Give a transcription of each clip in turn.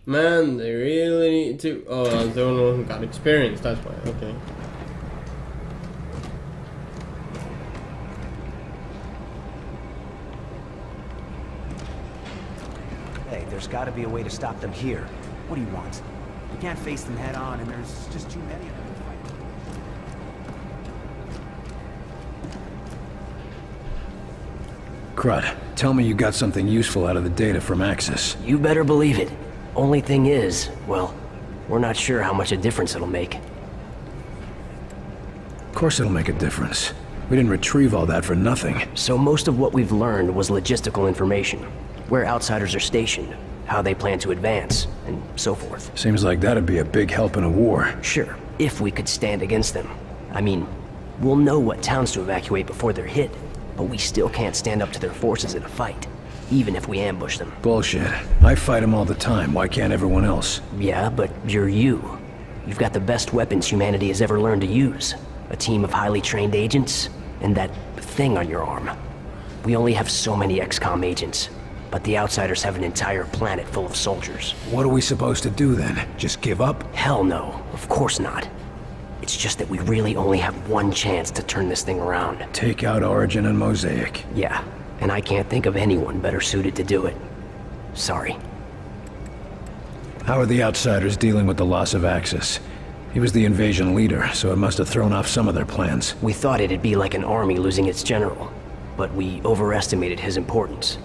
Man, they really need to. Oh, I was the only one who got experience. That's why. Okay. Hey, there's got to be a way to stop them here. What do you want? We can't face them head on, and there's just too many of them to fight. Crud, tell me you got something useful out of the data from Axis. You better believe it. Only thing is, well, we're not sure how much a difference it'll make. Of course it'll make a difference. We didn't retrieve all that for nothing. So most of what we've learned was logistical information. Where Outsiders are stationed, how they plan to advance, and so forth. Seems like that'd be a big help in a war. Sure, if we could stand against them. I mean, we'll know what towns to evacuate before they're hit, but we still can't stand up to their forces in a fight, even if we ambush them. Bullshit. I fight them all the time. Why can't everyone else? Yeah, but you're you. You've got the best weapons humanity has ever learned to use. A team of highly trained agents, and that thing on your arm. We only have so many Xcom agents, but the Outsiders have an entire planet full of soldiers. What are we supposed to do then? Just give up? Hell no, of course not. It's just that we really only have one chance to turn this thing around. Take out Origin and Mosaic. Yeah, and I can't think of anyone better suited to do it. Sorry. How are the Outsiders dealing with the loss of Axis? He was the invasion leader, so it must have thrown off some of their plans. We thought it'd be like an army losing its general, but we overestimated his importance.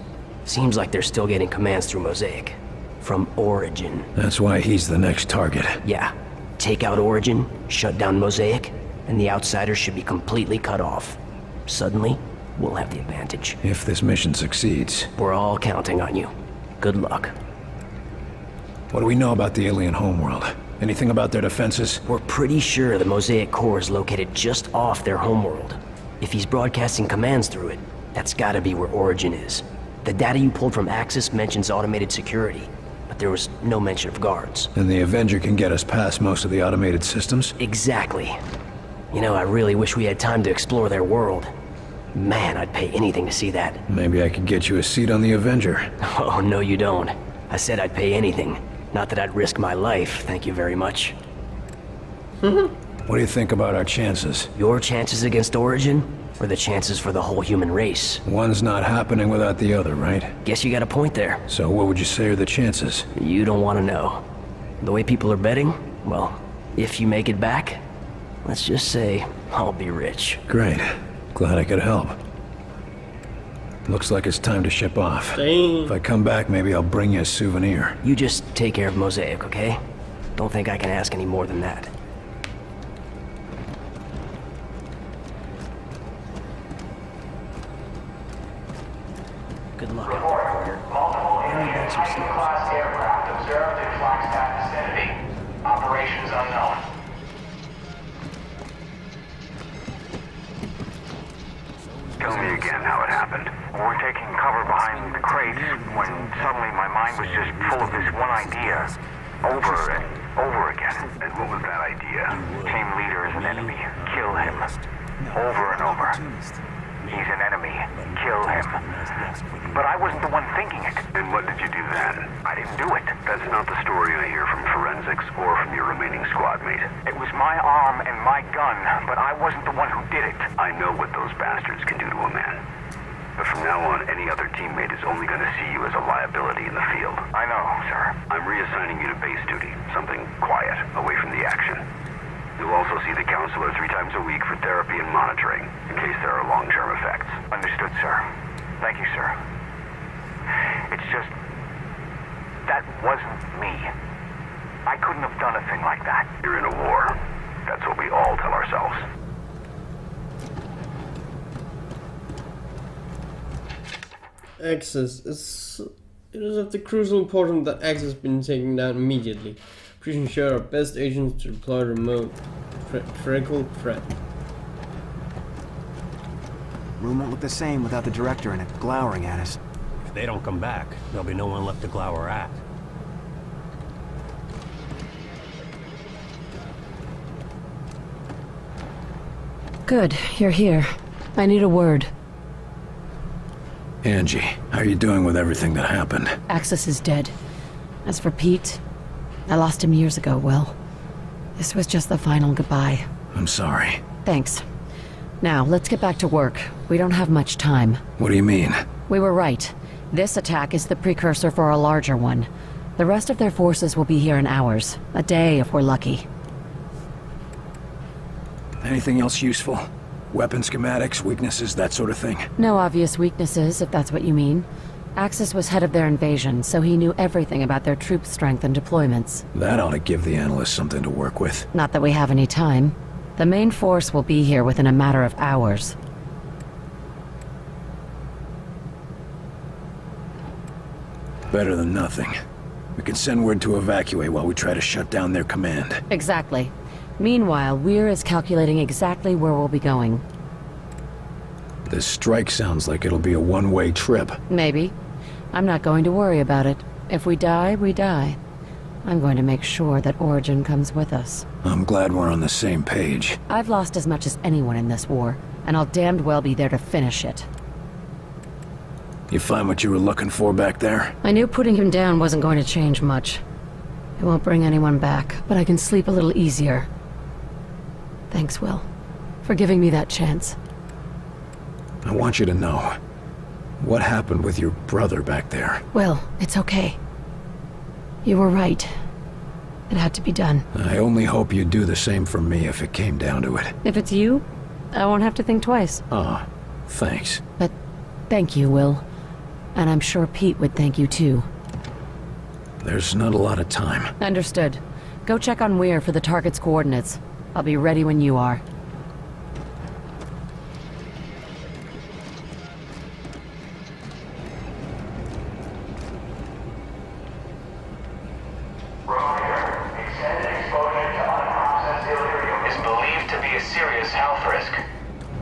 Seems like they're still getting commands through Mosaic. From Origin. That's why he's the next target. Yeah. Take out Origin, shut down Mosaic, and the Outsiders should be completely cut off. Suddenly, we'll have the advantage. If this mission succeeds. We're all counting on you. Good luck. What do we know about the alien homeworld? Anything about their defenses? We're pretty sure the Mosaic core is located just off their homeworld. If he's broadcasting commands through it, that's gotta be where Origin is. The data you pulled from Axis mentions automated security, but there was no mention of guards. And the Avenger can get us past most of the automated systems? Exactly. You know, I really wish we had time to explore their world. Man, I'd pay anything to see that. Maybe I could get you a seat on the Avenger. Oh, no you don't. I said I'd pay anything. Not that I'd risk my life, thank you very much. What do you think about our chances? Your chances against Origin, or the chances for the whole human race? One's not happening without the other, right? Guess you got a point there. So what would you say are the chances? You don't want to know. The way people are betting, well, if you make it back, let's just say I'll be rich. Great. Glad I could help. Looks like it's time to ship off. Dang. If I come back, maybe I'll bring you a souvenir. You just take care of Mosaic, okay? Don't think I can ask any more than that. Good luck out there, Carter. Multiple Hand me back some alien snares. class aircraft observed in Flagstaff vicinity. Operations unknown. Tell me again how it happened. We're taking cover behind the crates when suddenly my mind was just full of this one idea. Over and over again. And what was that idea? Team leader is an enemy. Kill him. Over and over. He's an enemy. Kill him. But I wasn't the one thinking it. And what did you do then? I didn't do it. That's not the story I hear from forensics or from your remaining squad mate. It was my arm and my gun, but I wasn't the one who did it. I know what those bastards can do to a man. But from now on, any other teammate is only going to see you as a liability in the field. I know, sir. I'm reassigning you to base duty, something quiet, away from the action. You'll also see the counselor 3 times a week for therapy and monitoring, in case there are long-term effects. Understood, sir. Thank you, sir. It's just... that wasn't me. I couldn't have done a thing like that. You're in a war. That's what we all tell ourselves. Axis. It is of the crucial importance that Axis been taken down immediately. Pretty sure our best agents to deploy remote critical threat. Room won't look the same without the director in it, glowering at us. If they don't come back, there'll be no one left to glower at. Good, you're here. I need a word. Angie, how are you doing with everything that happened? Axis is dead. As for Pete, I lost him years ago, Will. This was just the final goodbye. I'm sorry. Thanks. Now, let's get back to work. We don't have much time. What do you mean? We were right. This attack is the precursor for a larger one. The rest of their forces will be here in hours. A day if we're lucky. Anything else useful? Weapon schematics, weaknesses, that sort of thing? No obvious weaknesses, if that's what you mean. Axis was head of their invasion, so he knew everything about their troop strength and deployments. That ought to give the analysts something to work with. Not that we have any time. The main force will be here within a matter of hours. Better than nothing. We can send word to evacuate while we try to shut down their command. Exactly. Meanwhile, Weir is calculating exactly where we'll be going. This strike sounds like it'll be a one-way trip. Maybe. I'm not going to worry about it. If we die, we die. I'm going to make sure that Origin comes with us. I'm glad we're on the same page. I've lost as much as anyone in this war, and I'll damned well be there to finish it. You find what you were looking for back there? I knew putting him down wasn't going to change much. It won't bring anyone back, but I can sleep a little easier. Thanks, Will, for giving me that chance. I want you to know. What happened with your brother back there? Will, it's okay. You were right. It had to be done. I only hope you'd do the same for me if it came down to it. If it's you, I won't have to think twice. Ah, thanks. But thank you, Will. And I'm sure Pete would thank you too. There's not a lot of time. Understood. Go check on Weir for the target's coordinates. I'll be ready when you are. Reminder, extended exposure to unprocessed delirium is believed to be a serious health risk.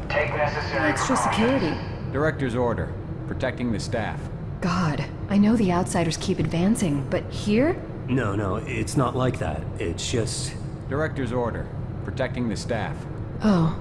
Take necessary Extra security. Director's order. Protecting the staff. God, I know the Outsiders keep advancing, but here? No, it's not like that. It's just... Director's order. Protecting the staff. Oh.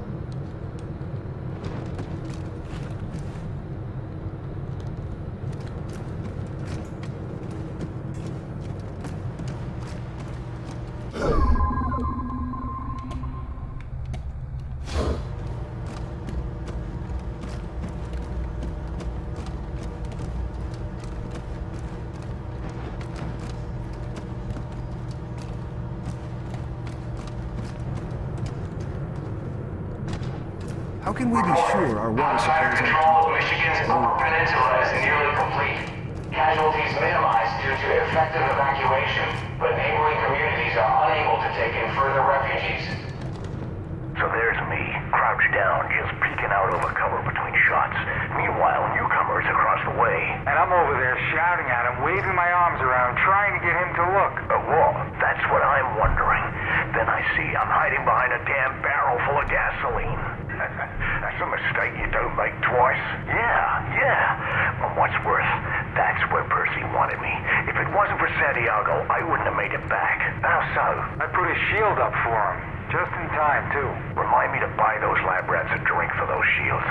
How can we be sure our water Outsider supplies control of Michigan's Upper Peninsula is nearly complete. Casualties minimized due to effective evacuation, but neighboring communities are unable to take in further refugees. So there's me, crouched down, just peeking out over cover between shots. Meanwhile, newcomers across the way. And I'm over there shouting at him, waving my arms around, trying to get him to look. Well, that's what I'm wondering. Then I see I'm hiding behind a damn barrel full of gasoline. That's a mistake you don't make twice. Yeah. But what's worse, that's where Percy wanted me. If it wasn't for Santiago, I wouldn't have made it back. How so? I put a shield up for him. Just in time, too. Remind me to buy those lab rats a drink for those shields.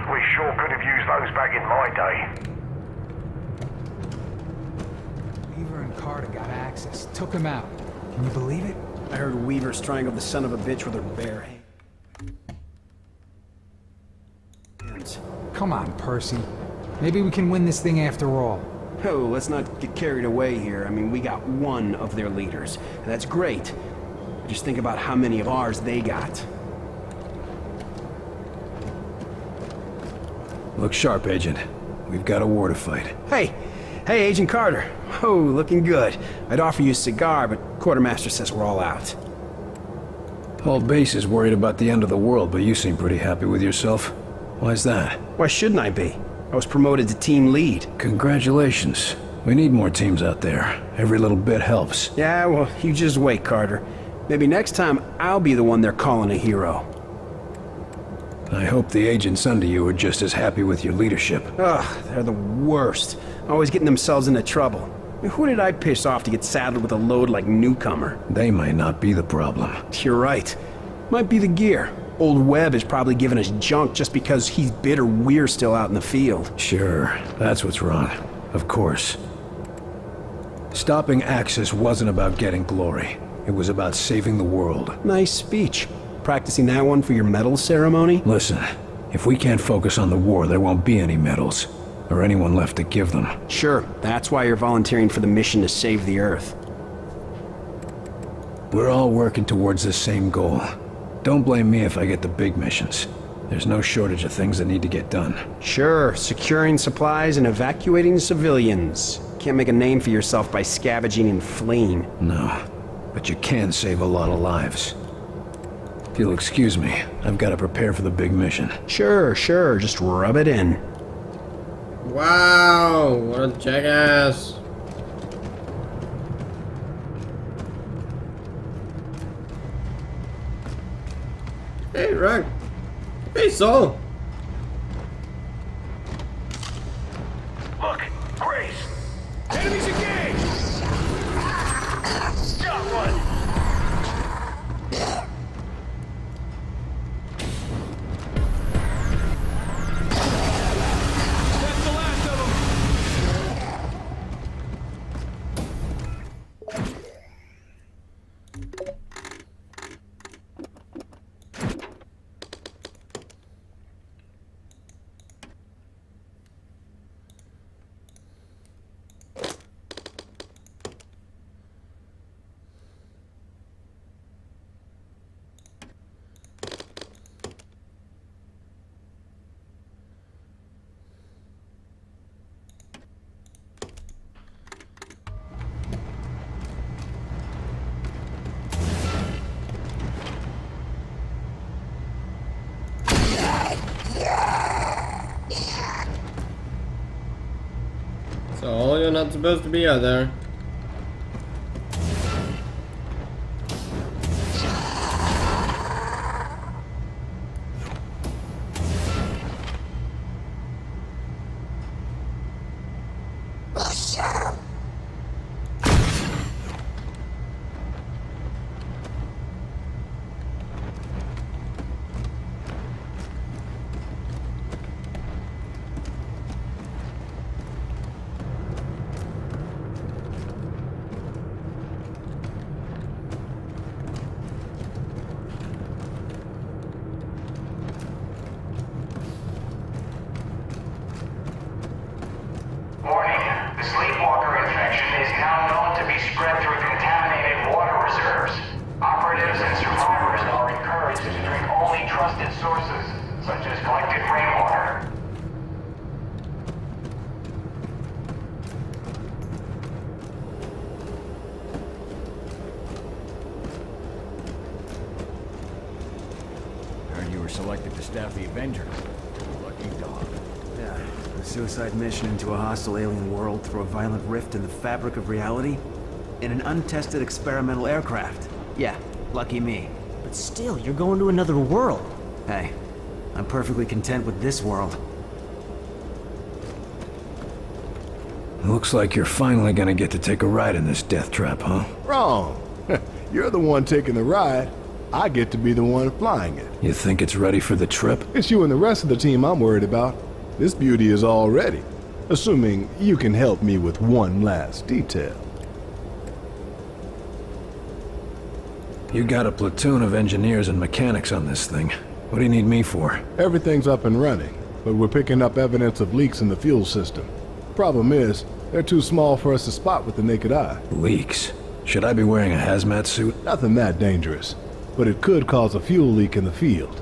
We sure could have used those back in my day. Weaver and Carter got access. Took him out. Can you believe it? I heard Weaver strangled the son of a bitch with her bare hands. Come on, Percy. Maybe we can win this thing after all. Oh, let's not get carried away here. I mean, we got one of their leaders. And that's great. Just think about how many of ours they got. Look sharp, Agent. We've got a war to fight. Hey, Agent Carter. Oh, looking good. I'd offer you a cigar, but Quartermaster says we're all out. Whole base is worried about the end of the world, but you seem pretty happy with yourself. Why's that? Why shouldn't I be? I was promoted to team lead. Congratulations. We need more teams out there. Every little bit helps. Yeah, well, you just wait, Carter. Maybe next time I'll be the one they're calling a hero. I hope the agents under you are just as happy with your leadership. Ugh, they're the worst. Always getting themselves into trouble. I mean, who did I piss off to get saddled with a load like newcomer? They might not be the problem. You're right. Might be the gear. Old Webb is probably giving us junk just because he's bitter we're still out in the field. Sure, that's what's wrong. Of course. Stopping Axis wasn't about getting glory. It was about saving the world. Nice speech. Practicing that one for your medal ceremony? Listen, if we can't focus on the war, there won't be any medals. Or anyone left to give them. Sure, that's why you're volunteering for the mission to save the Earth. We're all working towards the same goal. Don't blame me if I get the big missions. There's no shortage of things that need to get done. Sure, securing supplies and evacuating civilians. Can't make a name for yourself by scavenging and fleeing. No, but you can save a lot of lives. If you'll excuse me, I've got to prepare for the big mission. Sure, just rub it in. Wow, what a jackass. Hey, Rug. Hey, Saul. Look, Grace! Enemies engaged! Got one! That's the last of them! So you're not supposed to be out there. Selected to staff the Avenger. Lucky dog. Yeah, a suicide mission into a hostile alien world through a violent rift in the fabric of reality? In an untested experimental aircraft? Yeah, lucky me. But still, you're going to another world. Hey, I'm perfectly content with this world. Looks like you're finally gonna get to take a ride in this death trap, huh? Wrong. You're the one taking the ride. I get to be the one flying it. You think it's ready for the trip? It's you and the rest of the team I'm worried about. This beauty is all ready. Assuming you can help me with one last detail. You got a platoon of engineers and mechanics on this thing. What do you need me for? Everything's up and running, but we're picking up evidence of leaks in the fuel system. Problem is, they're too small for us to spot with the naked eye. Leaks? Should I be wearing a hazmat suit? Nothing that dangerous. But it could cause a fuel leak in the field,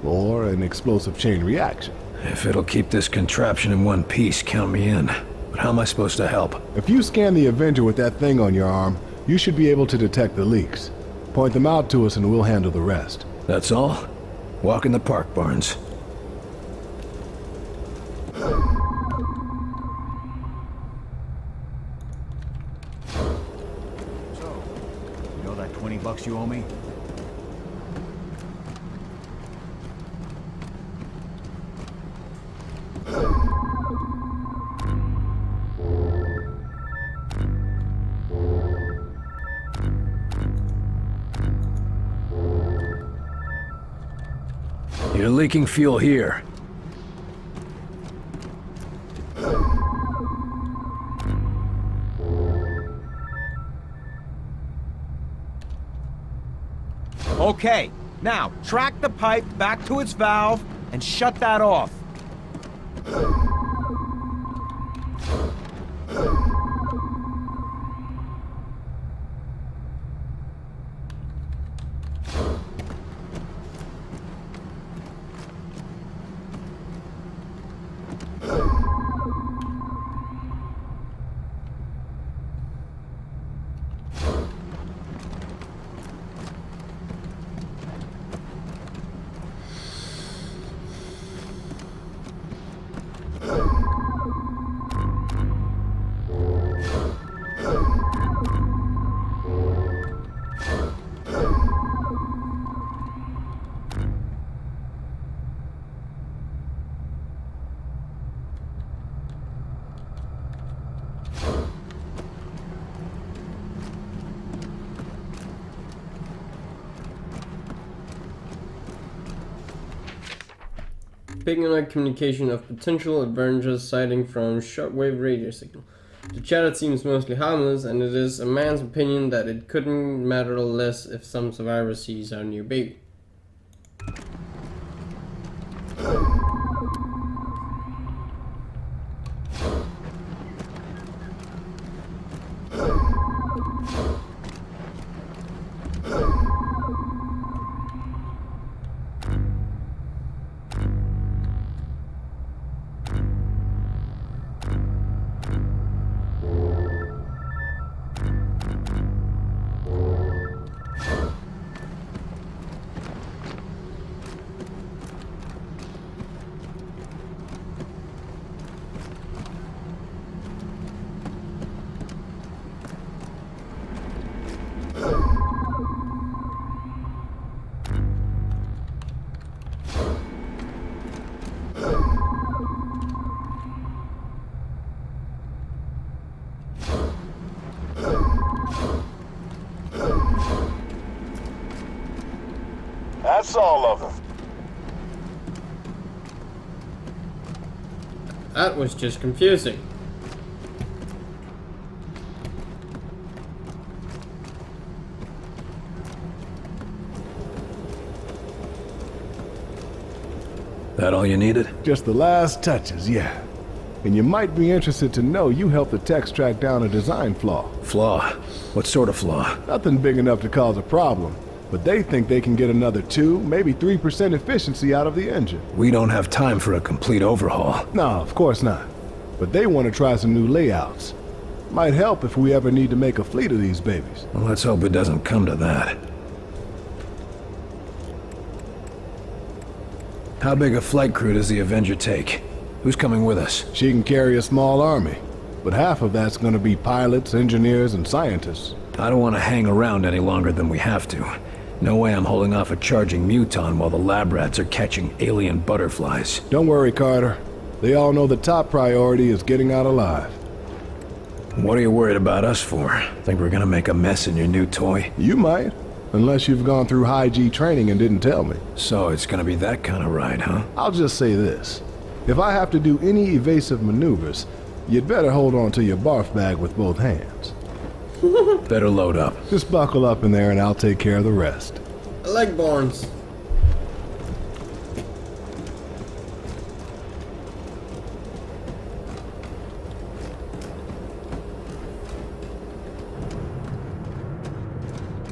or an explosive chain reaction. If it'll keep this contraption in one piece, count me in. But how am I supposed to help? If you scan the Avenger with that thing on your arm, you should be able to detect the leaks. Point them out to us and we'll handle the rest. That's all? Walk in the park, Barnes. So, you know that $20 you owe me? You're leaking fuel here. Okay, now track the pipe back to its valve and shut that off. Picking up communication of potential Avengers sighting from shortwave radio signal. The chatter seems mostly harmless, and it is a man's opinion that it couldn't matter less if some survivor sees our new baby. That's all of them. That was just confusing. That all you needed? Just the last touches, yeah. And you might be interested to know you helped the techs track down a design flaw. Flaw? What sort of flaw? Nothing big enough to cause a problem. But they think they can get another 2, maybe 3% efficiency out of the engine. We don't have time for a complete overhaul. No, of course not. But they want to try some new layouts. Might help if we ever need to make a fleet of these babies. Well, let's hope it doesn't come to that. How big a flight crew does the Avenger take? Who's coming with us? She can carry a small army, but half of that's going to be pilots, engineers, and scientists. I don't want to hang around any longer than we have to. No way I'm holding off a charging muton while the lab rats are catching alien butterflies. Don't worry, Carter. They all know the top priority is getting out alive. What are you worried about us for? Think we're gonna make a mess in your new toy? You might, unless you've gone through high-G training and didn't tell me. So it's gonna be that kind of ride, huh? I'll just say this. If I have to do any evasive maneuvers, you'd better hold on to your barf bag with both hands. Better load up. Just buckle up in there and I'll take care of the rest. I like barns.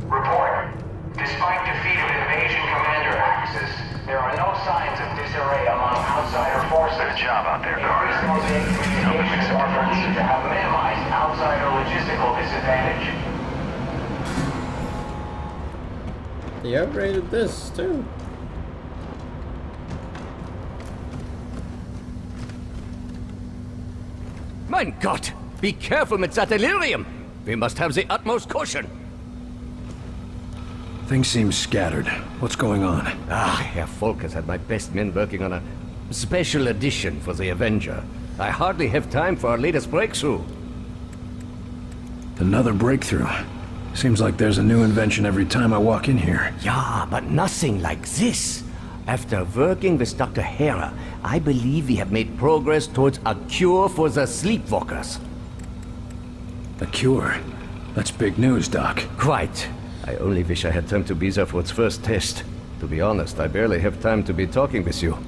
Report. Despite defeat of Invasion Commander Axis, there are no signs of disarray among outsider forces. Good job out there, Carter. Communications are believed to have minimized outsider logistical disadvantage. They upgraded this too. Mein Gott! Be careful mit that delirium! We must have the utmost caution. Things seem scattered. What's going on? Herr Volkers had my best men working on a special edition for the Avenger. I hardly have time for our latest breakthrough. Another breakthrough. Seems like there's a new invention every time I walk in here. Yeah, but nothing like this. After working with Dr. Hera, I believe we have made progress towards a cure for the sleepwalkers. A cure? That's big news, Doc. Quite. I only wish I had time to be there for its first test. To be honest, I barely have time to be talking with you.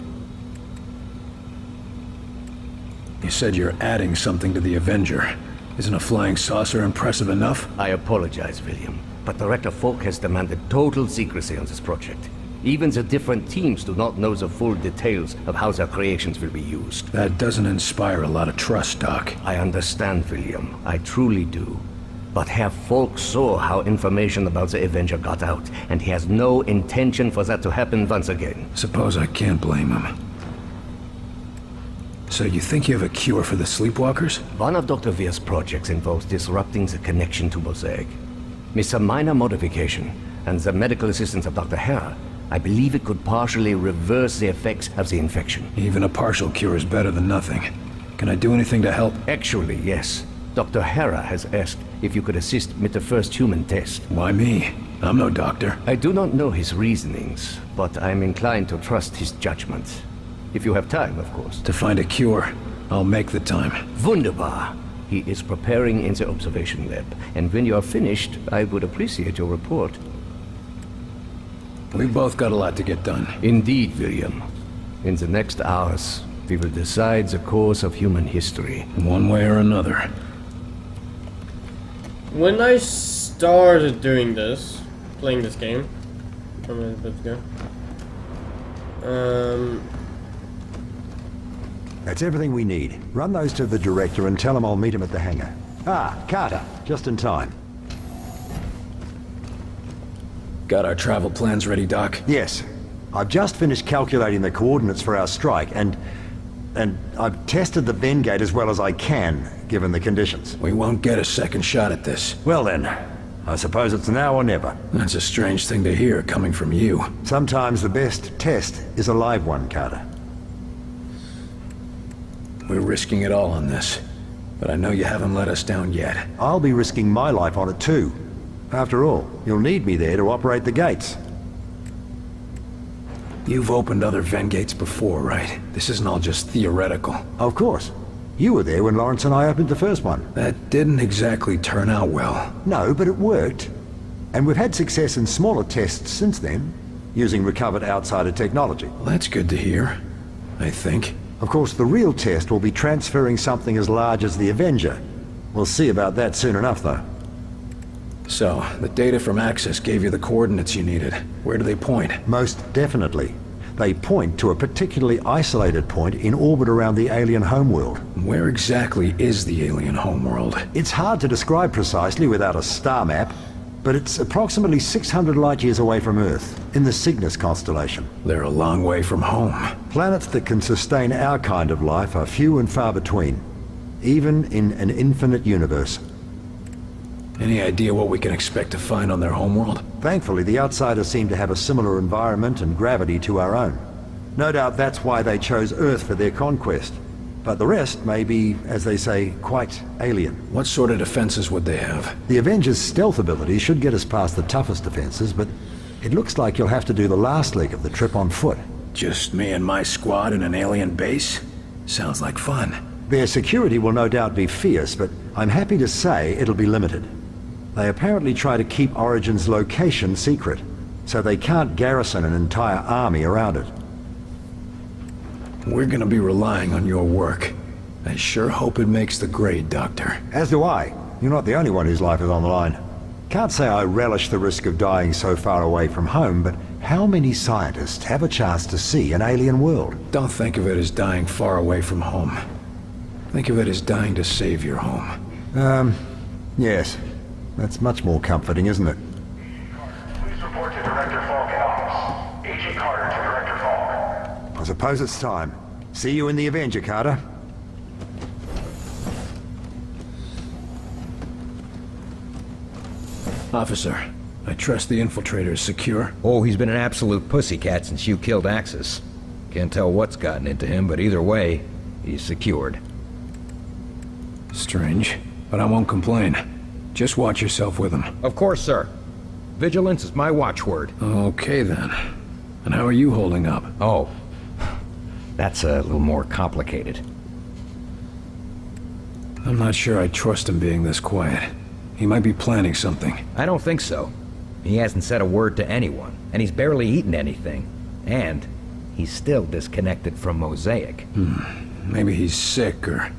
You said you're adding something to the Avenger. Isn't a flying saucer impressive enough? I apologize, William, but Director Falk has demanded total secrecy on this project. Even the different teams do not know the full details of how their creations will be used. That doesn't inspire a lot of trust, Doc. I understand, William. I truly do. But Herr Falk saw how information about the Avenger got out, and he has no intention for that to happen once again. Suppose I can't blame him. So you think you have a cure for the Sleepwalkers? One of Dr. Veer's projects involves disrupting the connection to Mosaic. With some minor modification, and the medical assistance of Dr. Hera, I believe it could partially reverse the effects of the infection. Even a partial cure is better than nothing. Can I do anything to help? Actually, yes. Dr. Hera has asked if you could assist with the first human test. Why me? I'm no doctor. I do not know his reasonings, but I'm inclined to trust his judgment. If you have time, of course. To find a cure, I'll make the time. Wunderbar. He is preparing in the observation lab, and when you are finished, I would appreciate your report. We've both got a lot to get done. Indeed, William. In the next hours, we will decide the course of human history. One way or another. When I started doing this, playing this game, a minute ago, That's everything we need. Run those to the director and tell him I'll meet him at the hangar. Ah, Carter, just in time. Got our travel plans ready, Doc? Yes. I've just finished calculating the coordinates for our strike, and I've tested the Ven gate as well as I can, given the conditions. We won't get a second shot at this. Well then, I suppose it's now or never. That's a strange thing to hear coming from you. Sometimes the best test is a live one, Carter. We're risking it all on this, but I know you haven't let us down yet. I'll be risking my life on it too. After all, you'll need me there to operate the gates. You've opened other Ven gates before, right? This isn't all just theoretical. Of course. You were there when Lawrence and I opened the first one. That didn't exactly turn out well. No, but it worked. And we've had success in smaller tests since then, using recovered outsider technology. Well, that's good to hear, I think. Of course, the real test will be transferring something as large as the Avenger. We'll see about that soon enough, though. So, the data from Axis gave you the coordinates you needed. Where do they point? Most definitely. They point to a particularly isolated point in orbit around the alien homeworld. Where exactly is the alien homeworld? It's hard to describe precisely without a star map, but it's approximately 600 light-years away from Earth, in the Cygnus constellation. They're a long way from home. Planets that can sustain our kind of life are few and far between, even in an infinite universe. Any idea what we can expect to find on their homeworld? Thankfully, the Outsiders seem to have a similar environment and gravity to our own. No doubt that's why they chose Earth for their conquest. But the rest may be, as they say, quite alien. What sort of defenses would they have? The Avengers' stealth ability should get us past the toughest defenses, but it looks like you'll have to do the last leg of the trip on foot. Just me and my squad in an alien base? Sounds like fun. Their security will no doubt be fierce, but I'm happy to say it'll be limited. They apparently try to keep Origin's location secret, so they can't garrison an entire army around it. We're gonna be relying on your work. I sure hope it makes the grade, Doctor. As do I. You're not the only one whose life is on the line. Can't say I relish the risk of dying so far away from home, but how many scientists have a chance to see an alien world? Don't think of it as dying far away from home. Think of it as dying to save your home. Yes. That's much more comforting, isn't it? Please report to Director Falk in office. Agent Carter to Director Falk. I suppose it's time. See you in the Avenger, Carter. Officer, I trust the infiltrator is secure. Oh, he's been an absolute pussycat since you killed Axis. Can't tell what's gotten into him, but either way, he's secured. Strange, but I won't complain. Just watch yourself with him. Of course, sir. Vigilance is my watchword. Okay, then. And how are you holding up? Oh, that's a little more complicated. I'm not sure I trust him being this quiet. He might be planning something. I don't think so. He hasn't said a word to anyone, and he's barely eaten anything. And he's still disconnected from Mosaic. Maybe he's sick or...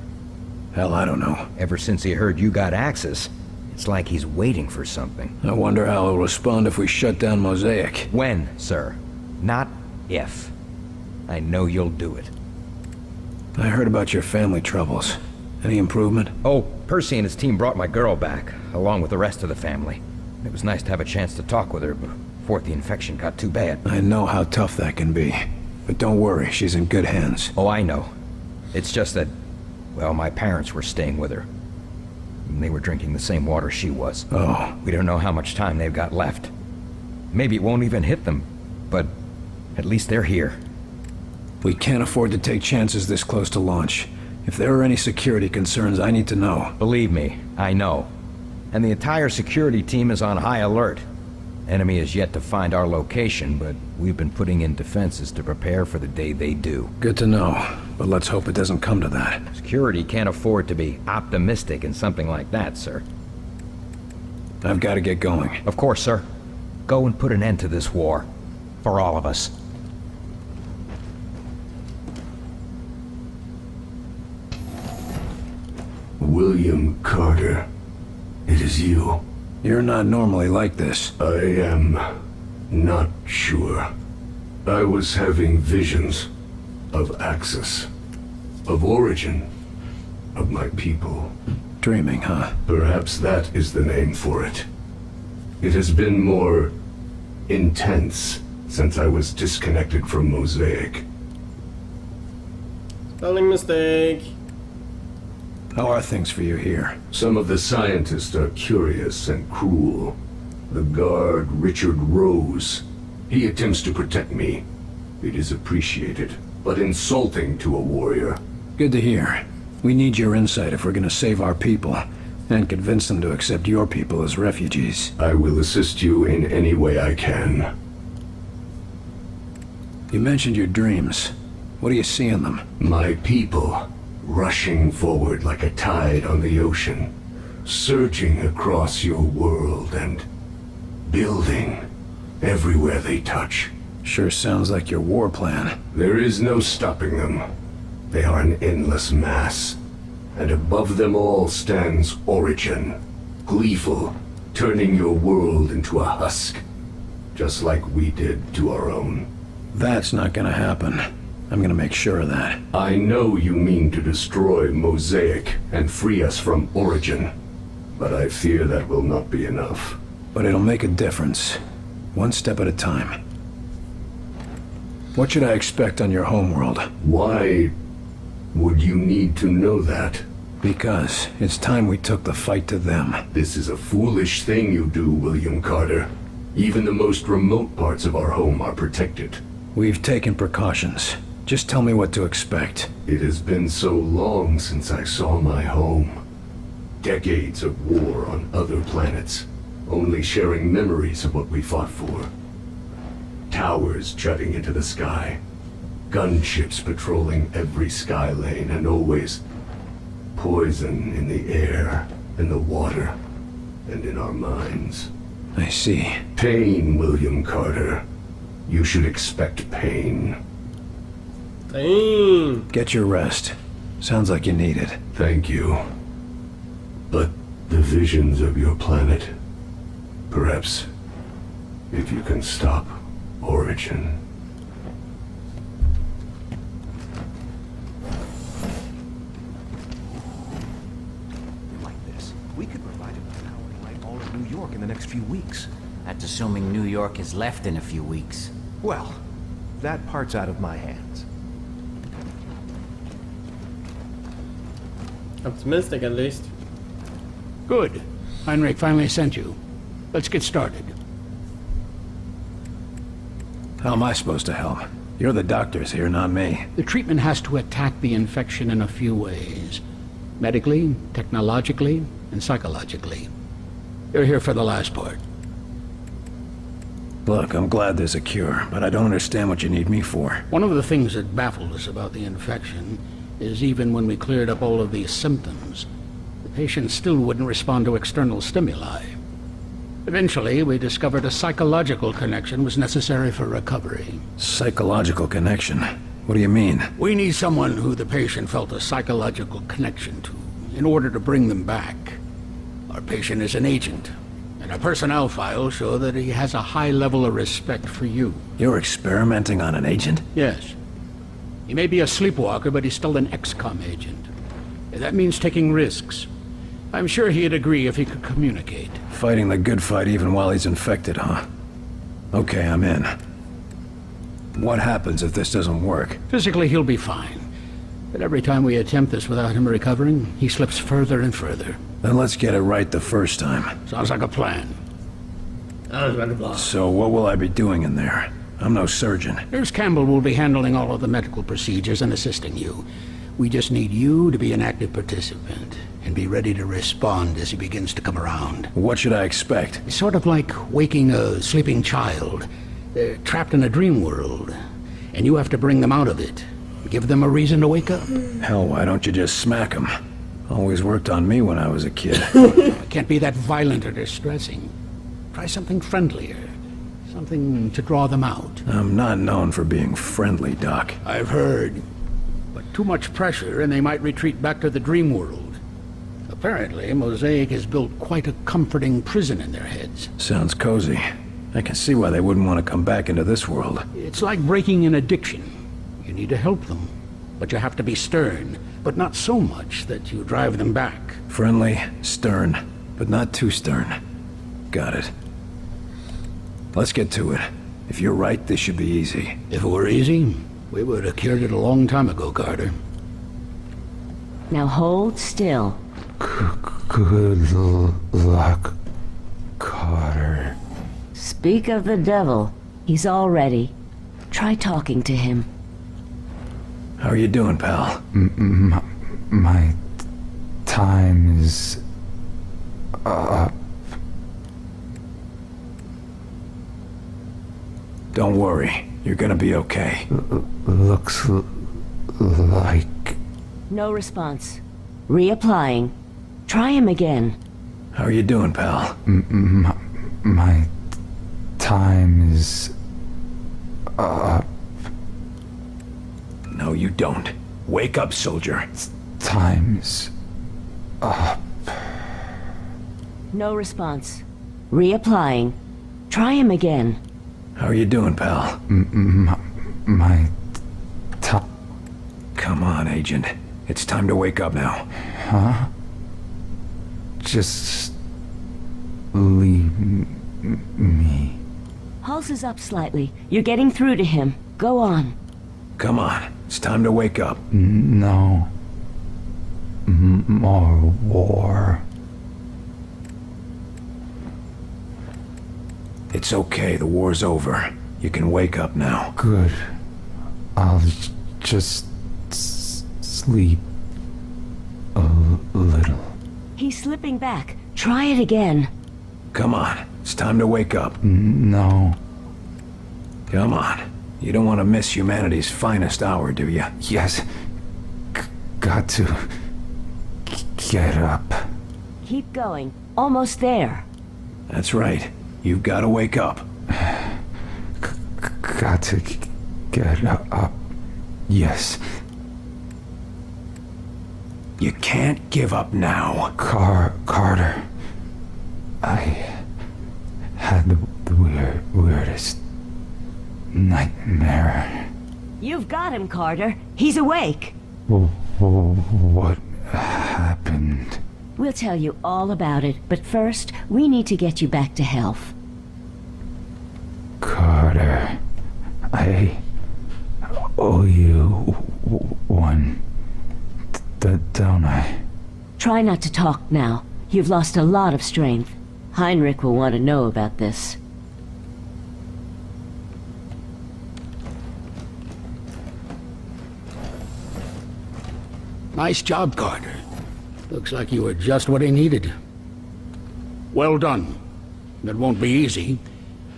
hell, I don't know. Ever since he heard you got access, it's like he's waiting for something. I wonder how he'll respond if we shut down Mosaic. When, sir? Not if. I know you'll do it. I heard about your family troubles. Any improvement? Oh, Percy and his team brought my girl back, along with the rest of the family. It was nice to have a chance to talk with her before the infection got too bad. I know how tough that can be. But don't worry, she's in good hands. Oh, I know. It's just that, well, my parents were staying with her. And they were drinking the same water she was. Oh. We don't know how much time they've got left. Maybe it won't even hit them, but at least they're here. We can't afford to take chances this close to launch. If there are any security concerns, I need to know. Believe me, I know. And the entire security team is on high alert. Enemy is yet to find our location, but we've been putting in defenses to prepare for the day they do. Good to know, but let's hope it doesn't come to that. Security can't afford to be optimistic in something like that, sir. I've got to get going. Of course, sir. Go and put an end to this war. For all of us. William Carter. It is you. You're not normally like this. I am not sure. I was having visions of Axis, of origin, of my people. Dreaming, huh? Perhaps that is the name for it. It has been more intense since I was disconnected from Mosaic. Spelling mistake. How are things for you here? Some of the scientists are curious and cruel. The guard, Richard Rose, he attempts to protect me. It is appreciated, but insulting to a warrior. Good to hear. We need your insight if we're gonna save our people, and convince them to accept your people as refugees. I will assist you in any way I can. You mentioned your dreams. What do you see in them? My people, rushing forward like a tide on the ocean, surging across your world and building everywhere they touch. Sure sounds like your war plan. There is no stopping them. They are an endless mass. And above them all stands Origin, gleeful, turning your world into a husk, just like we did to our own. That's not gonna happen. I'm gonna make sure of that. I know you mean to destroy Mosaic and free us from Origin, but I fear that will not be enough. But it'll make a difference. One step at a time. What should I expect on your homeworld? Why would you need to know that? Because it's time we took the fight to them. This is a foolish thing you do, William Carter. Even the most remote parts of our home are protected. We've taken precautions. Just tell me what to expect. It has been so long since I saw my home. Decades of war on other planets, only sharing memories of what we fought for. Towers jutting into the sky. Gunships patrolling every sky lane, and always poison in the air, in the water, and in our minds. I see. Pain, William Carter. You should expect pain. Pain. Get your rest. Sounds like you need it. Thank you. But the visions of your planet, perhaps, if you can stop Origin. Like this, we could provide enough power to light all of New York in the next few weeks. That's assuming New York is left in a few weeks. Well, that part's out of my hands. Optimistic, at least. Good. Heinrich finally sent you. Let's get started. How am I supposed to help? You're the doctors here, not me. The treatment has to attack the infection in a few ways. Medically, technologically, and psychologically. You're here for the last part. Look, I'm glad there's a cure, but I don't understand what you need me for. One of the things that baffled us about the infection is even when we cleared up all of these symptoms, the patient still wouldn't respond to external stimuli. Eventually, we discovered a psychological connection was necessary for recovery. Psychological connection? What do you mean? We need someone who the patient felt a psychological connection to, in order to bring them back. Our patient is an agent, and our personnel files show that he has a high level of respect for you. You're experimenting on an agent? Yes. He may be a sleepwalker, but he's still an Xcom agent. That means taking risks. I'm sure he'd agree if he could communicate. Fighting the good fight even while he's infected, huh? Okay, I'm in. What happens if this doesn't work? Physically, he'll be fine. But every time we attempt this without him recovering, he slips further and further. Then let's get it right the first time. Sounds like a plan. So what will I be doing in there? I'm no surgeon. Nurse Campbell will be handling all of the medical procedures and assisting you. We just need you to be an active participant and be ready to respond as he begins to come around. What should I expect? It's sort of like waking a sleeping child. They're trapped in a dream world, and you have to bring them out of it. Give them a reason to wake up. Hell, why don't you just smack them? Always worked on me when I was a kid. It can't be that violent or distressing. Try something friendlier. Something to draw them out. I'm not known for being friendly, Doc. I've heard. But too much pressure and they might retreat back to the dream world. Apparently, Mosaic has built quite a comforting prison in their heads. Sounds cozy. I can see why they wouldn't want to come back into this world. It's like breaking an addiction. You need to help them, but you have to be stern, but not so much that you drive them back. Friendly, stern, but not too stern. Got it. Let's get to it. If you're right, this should be easy. If it were easy, we would have cured it a long time ago, Carter. Now hold still. Good luck, Carter. Speak of the devil. He's all ready. Try talking to him. How are you doing, pal? My time is up. Don't worry. You're gonna be okay. Looks like... No response. Reapplying. Try him again. How are you doing, pal? My time is up. No, you don't. Wake up, soldier. Time's up. No response. Reapplying. Try him again. How are you doing, pal? My time... Come on, Agent. It's time to wake up now. Huh? Just... leave me. Pulse is up slightly. You're getting through to him. Go on. Come on. It's time to wake up. No. More war. It's okay. The war's over. You can wake up now. Good. I'll just sleep a little. He's slipping back. Try it again. Come on. It's time to wake up. No. Come on. You don't want to miss humanity's finest hour, do you? Yes. Got to get up. Keep going. Almost there. That's right. You've got to wake up. Got to get up. Yes. You can't give up now. Carter. I had the weirdest nightmare. You've got him, Carter. He's awake. What happened? We'll tell you all about it, but first, we need to get you back to health. Carter, I owe you one, don't I? Try not to talk now. You've lost a lot of strength. Heinrich will want to know about this. Nice job, Carter. Looks like you were just what he needed. Well done. It won't be easy,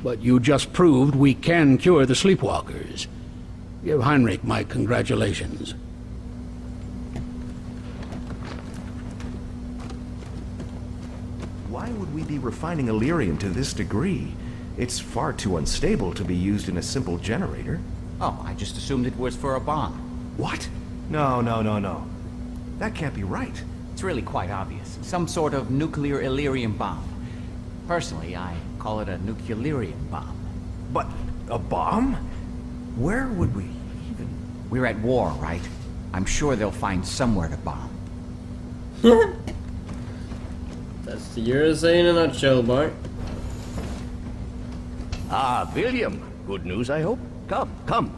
but you just proved we can cure the sleepwalkers. Give Heinrich my congratulations. Why would we we be refining Illyrium to this degree? It's far too unstable to be used in a simple generator. Oh, I just assumed it was for a bomb. What? No. That can't be right. It's really quite obvious. Some sort of nuclear Illyrium bomb. Personally, I call it a nuclearium bomb. But a bomb? Where would we even... We're at war, right? I'm sure they'll find somewhere to bomb. That's the USA in a nutshell, boy. Ah, William. Good news, I hope. Come.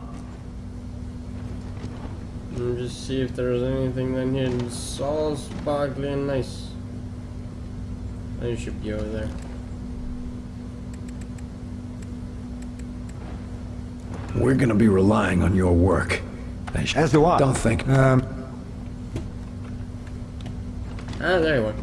Let me just see if there's anything down here that's all sparkly and nice. And you should be over there. We're gonna be relying on your work. As do I. Don't think. Ah, there you are.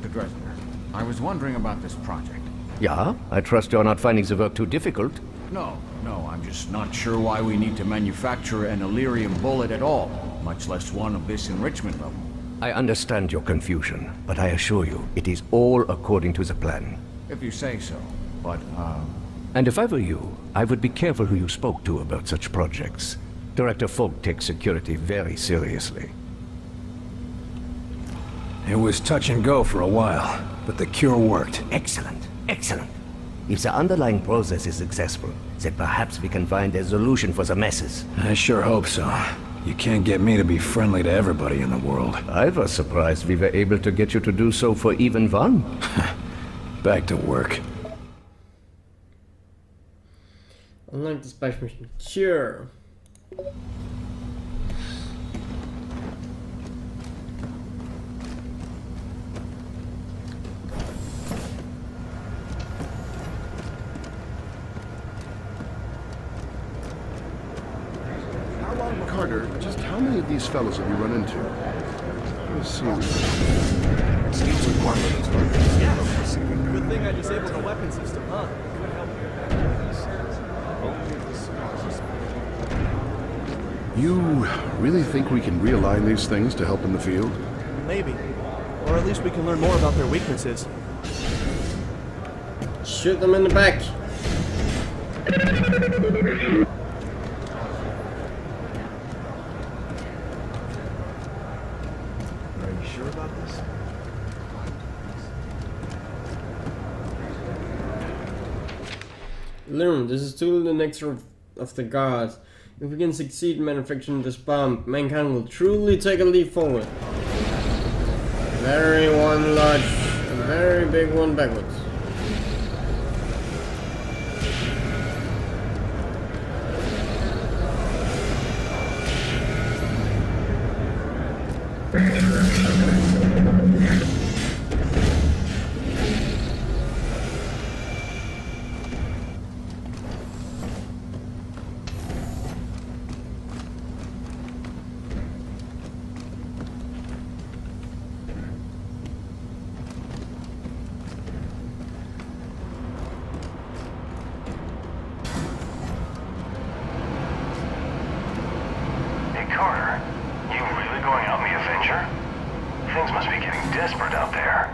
The Dresdner. I was wondering about this project. Yeah? I trust you're not finding the work too difficult. No, I'm just not sure why we need to manufacture an Illyrium bullet at all, much less one of this enrichment level. I understand your confusion, but I assure you, it is all according to the plan. If you say so, but, And if I were you, I would be careful who you spoke to about such projects. Director Folk takes security very seriously. It was touch and go for a while, but the cure worked. Excellent. If the underlying process is successful, then perhaps we can find a solution for the messes. I sure hope so. You can't get me to be friendly to everybody in the world. I was surprised we were able to get you to do so for even one. Back to work. Unlike the splash machine. Sure. Carter, just how many of these fellows have you run into? Let's see. Yes. Good thing I disabled the weapon system, huh? You really think we can realign these things to help in the field? Maybe. Or at least we can learn more about their weaknesses. Shoot them in the back. Are you sure about this? Learn, this is truly the nectar of the gods. If we can succeed in manufacturing this bomb, mankind will truly take a leap forward. Very one large, a very big one backwards. Carter, you really going out on the adventure? Things must be getting desperate out there.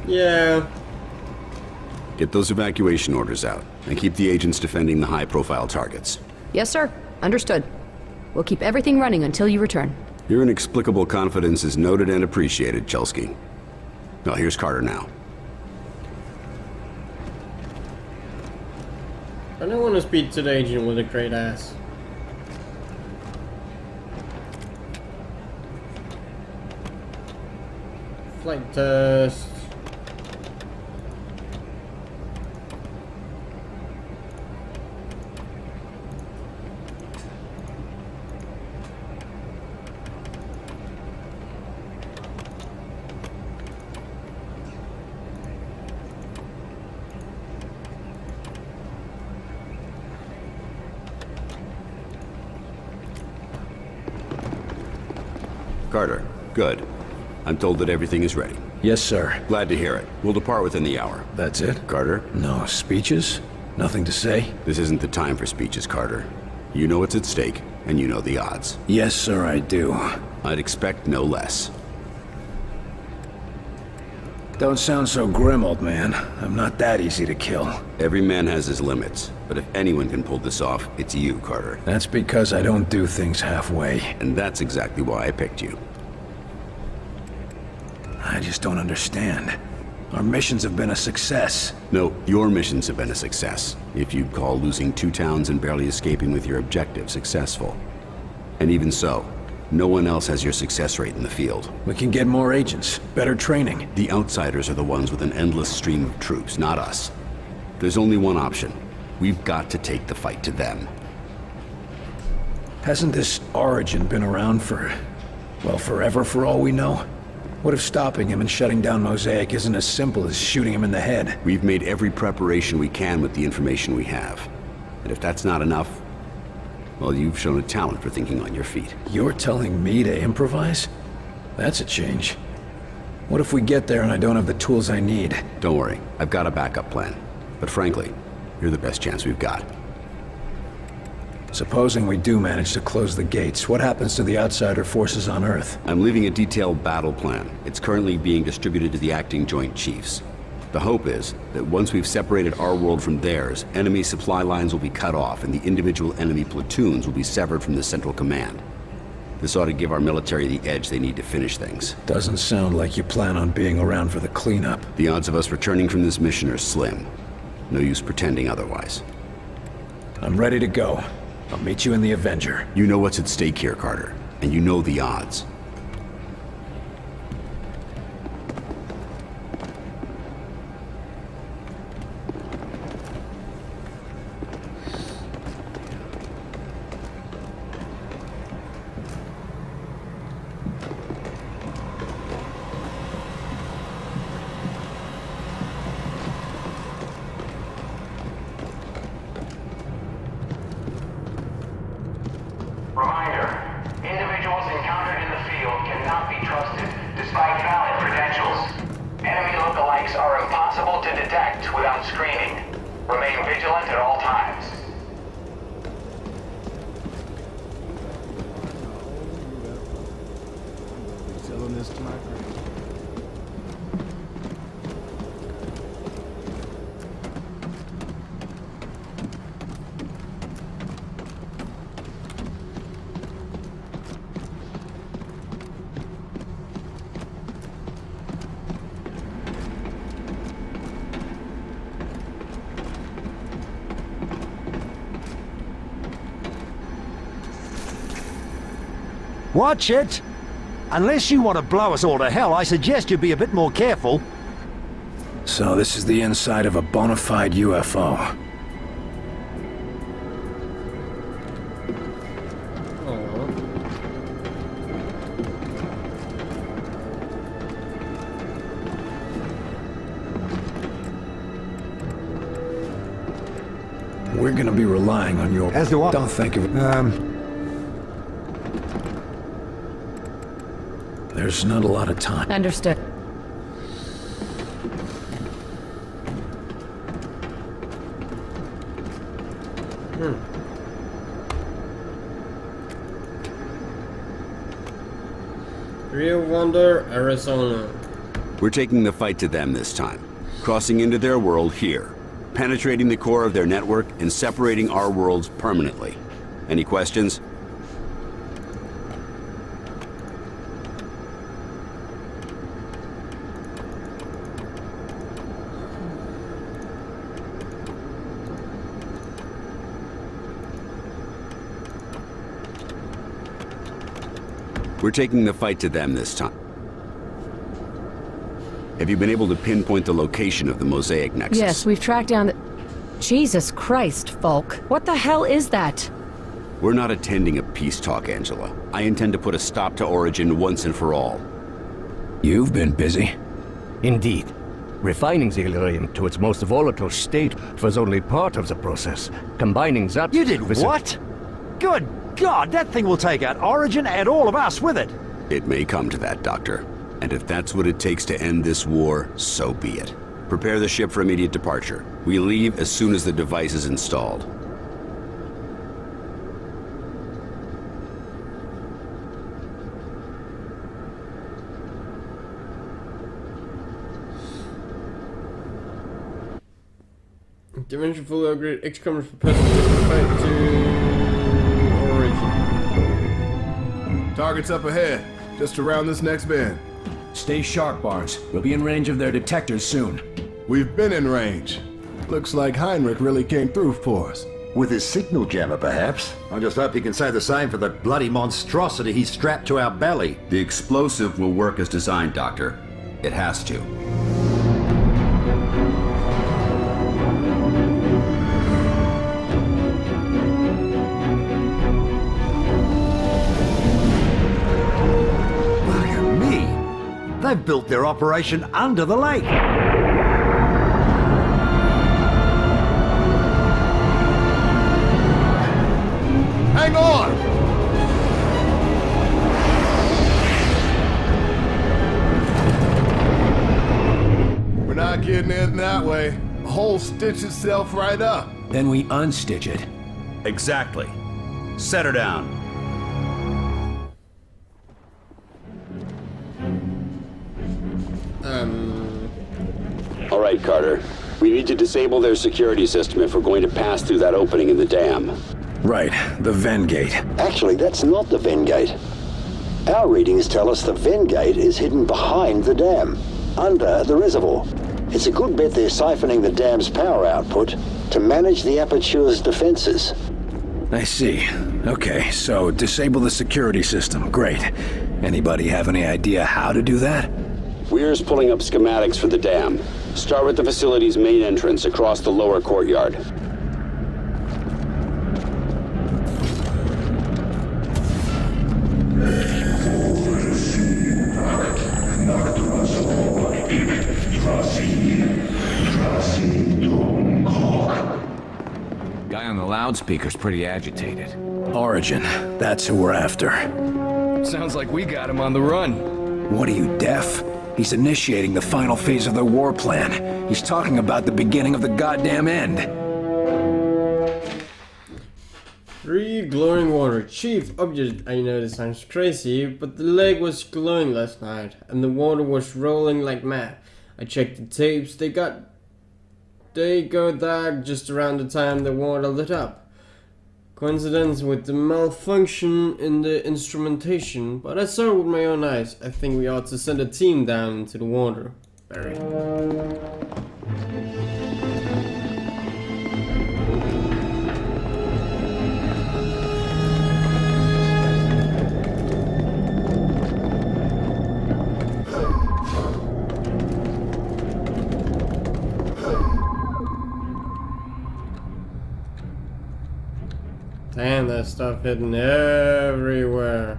Yeah. Get those evacuation orders out, and keep the agents defending the high-profile targets. Yes, sir. Understood. We'll keep everything running until you return. Your inexplicable confidence is noted and appreciated, Chelsky. Well, here's Carter now. I don't want to speak to the agent with a great ass. Flight test. Carter, good. I'm told that everything is ready. Yes, sir. Glad to hear it. We'll depart within the hour. That's it? Carter? No speeches? Nothing to say? This isn't the time for speeches, Carter. You know what's at stake, and you know the odds. Yes, sir, I do. I'd expect no less. Don't sound so grim, old man. I'm not that easy to kill. Every man has his limits, but if anyone can pull this off, it's you, Carter. That's because I don't do things halfway. And that's exactly why I picked you. I just don't understand. Our missions have been a success. No, your missions have been a success. If you'd call losing 2 towns and barely escaping with your objective successful. And even so, no one else has your success rate in the field. We can get more agents, better training. The Outsiders are the ones with an endless stream of troops, not us. There's only one option. We've got to take the fight to them. Hasn't this Origin been around for, well, forever for all we know? What if stopping him and shutting down Mosaic isn't as simple as shooting him in the head? We've made every preparation we can with the information we have. And if that's not enough, well, you've shown a talent for thinking on your feet. You're telling me to improvise? That's a change. What if we get there and I don't have the tools I need? Don't worry, I've got a backup plan. But frankly, you're the best chance we've got. Supposing we do manage to close the gates, what happens to the outsider forces on Earth? I'm leaving a detailed battle plan. It's currently being distributed to the acting Joint Chiefs. The hope is that once we've separated our world from theirs, enemy supply lines will be cut off and the individual enemy platoons will be severed from the central command. This ought to give our military the edge they need to finish things. Doesn't sound like you plan on being around for the cleanup. The odds of us returning from this mission are slim. No use pretending otherwise. I'm ready to go. I'll meet you in the Avenger. You know what's at stake here, Carter, and you know the odds. Reminder, individuals encountered in the field cannot be trusted despite valid credentials. Enemy lookalikes are impossible to detect without screening. Remain vigilant at all times. Selling this to my friends. Watch it! Unless you want to blow us all to hell, I suggest you be a bit more careful. So this is the inside of a bona fide UFO. We're gonna be relying on your... As do I. Don't think of it. There's not a lot of time. Understood. Rio Wonder, Arizona. We're taking the fight to them this time. Crossing into their world here. Penetrating the core of their network and separating our worlds permanently. Any questions? We're taking the fight to them this time. Have you been able to pinpoint the location of the Mosaic Nexus? Yes, we've tracked down the... Jesus Christ, Falk. What the hell is that? We're not attending a peace talk, Angela. I intend to put a stop to Origin once and for all. You've been busy. Indeed. Refining the Illyrium to its most volatile state was only part of the process. Combining that... You did with what? Good God, that thing will take out Origin and all of us with it. It may come to that, Doctor. And if that's what it takes to end this war, so be it. Prepare the ship for immediate departure. We leave as soon as the device is installed. Dimension fully upgraded. Xcom is prepared to fight to origin. Target's up ahead, just around this next bend. Stay sharp, Barnes. We'll be in range of their detectors soon. We've been in range. Looks like Heinrich really came through for us. With his signal jammer, perhaps. I just hope he can say the same for the bloody monstrosity he strapped to our belly. The explosive will work as designed, Doctor. It has to. Look at me. They've built their operation under the lake. Hang on! We're not getting in that way. The hole stitch itself right up. Then we unstitch it. Exactly. Set her down. All right, Carter. We need to disable their security system if we're going to pass through that opening in the dam. Right, the Ven Gate. Actually, that's not the Ven Gate. Our readings tell us the Ven Gate is hidden behind the dam, under the reservoir. It's a good bet they're siphoning the dam's power output to manage the aperture's defenses. I see. Okay, so disable the security system. Great. Anybody have any idea how to do that? Weir's pulling up schematics for the dam. Start with the facility's main entrance across the lower courtyard. Guy on the loudspeaker's pretty agitated. Origin. That's who we're after. Sounds like we got him on the run. What are you, deaf? He's initiating the final phase of their war plan. He's talking about the beginning of the goddamn end. 3 glowing water. Chief object. I know this sounds crazy, but the lake was glowing last night, and the water was rolling like mad. I checked the tapes. They go dark just around the time the water lit up. Coincidence with the malfunction in the instrumentation, but I saw it with my own eyes. I think we ought to send a team down into the water. Barry. Damn, that stuff hidden everywhere.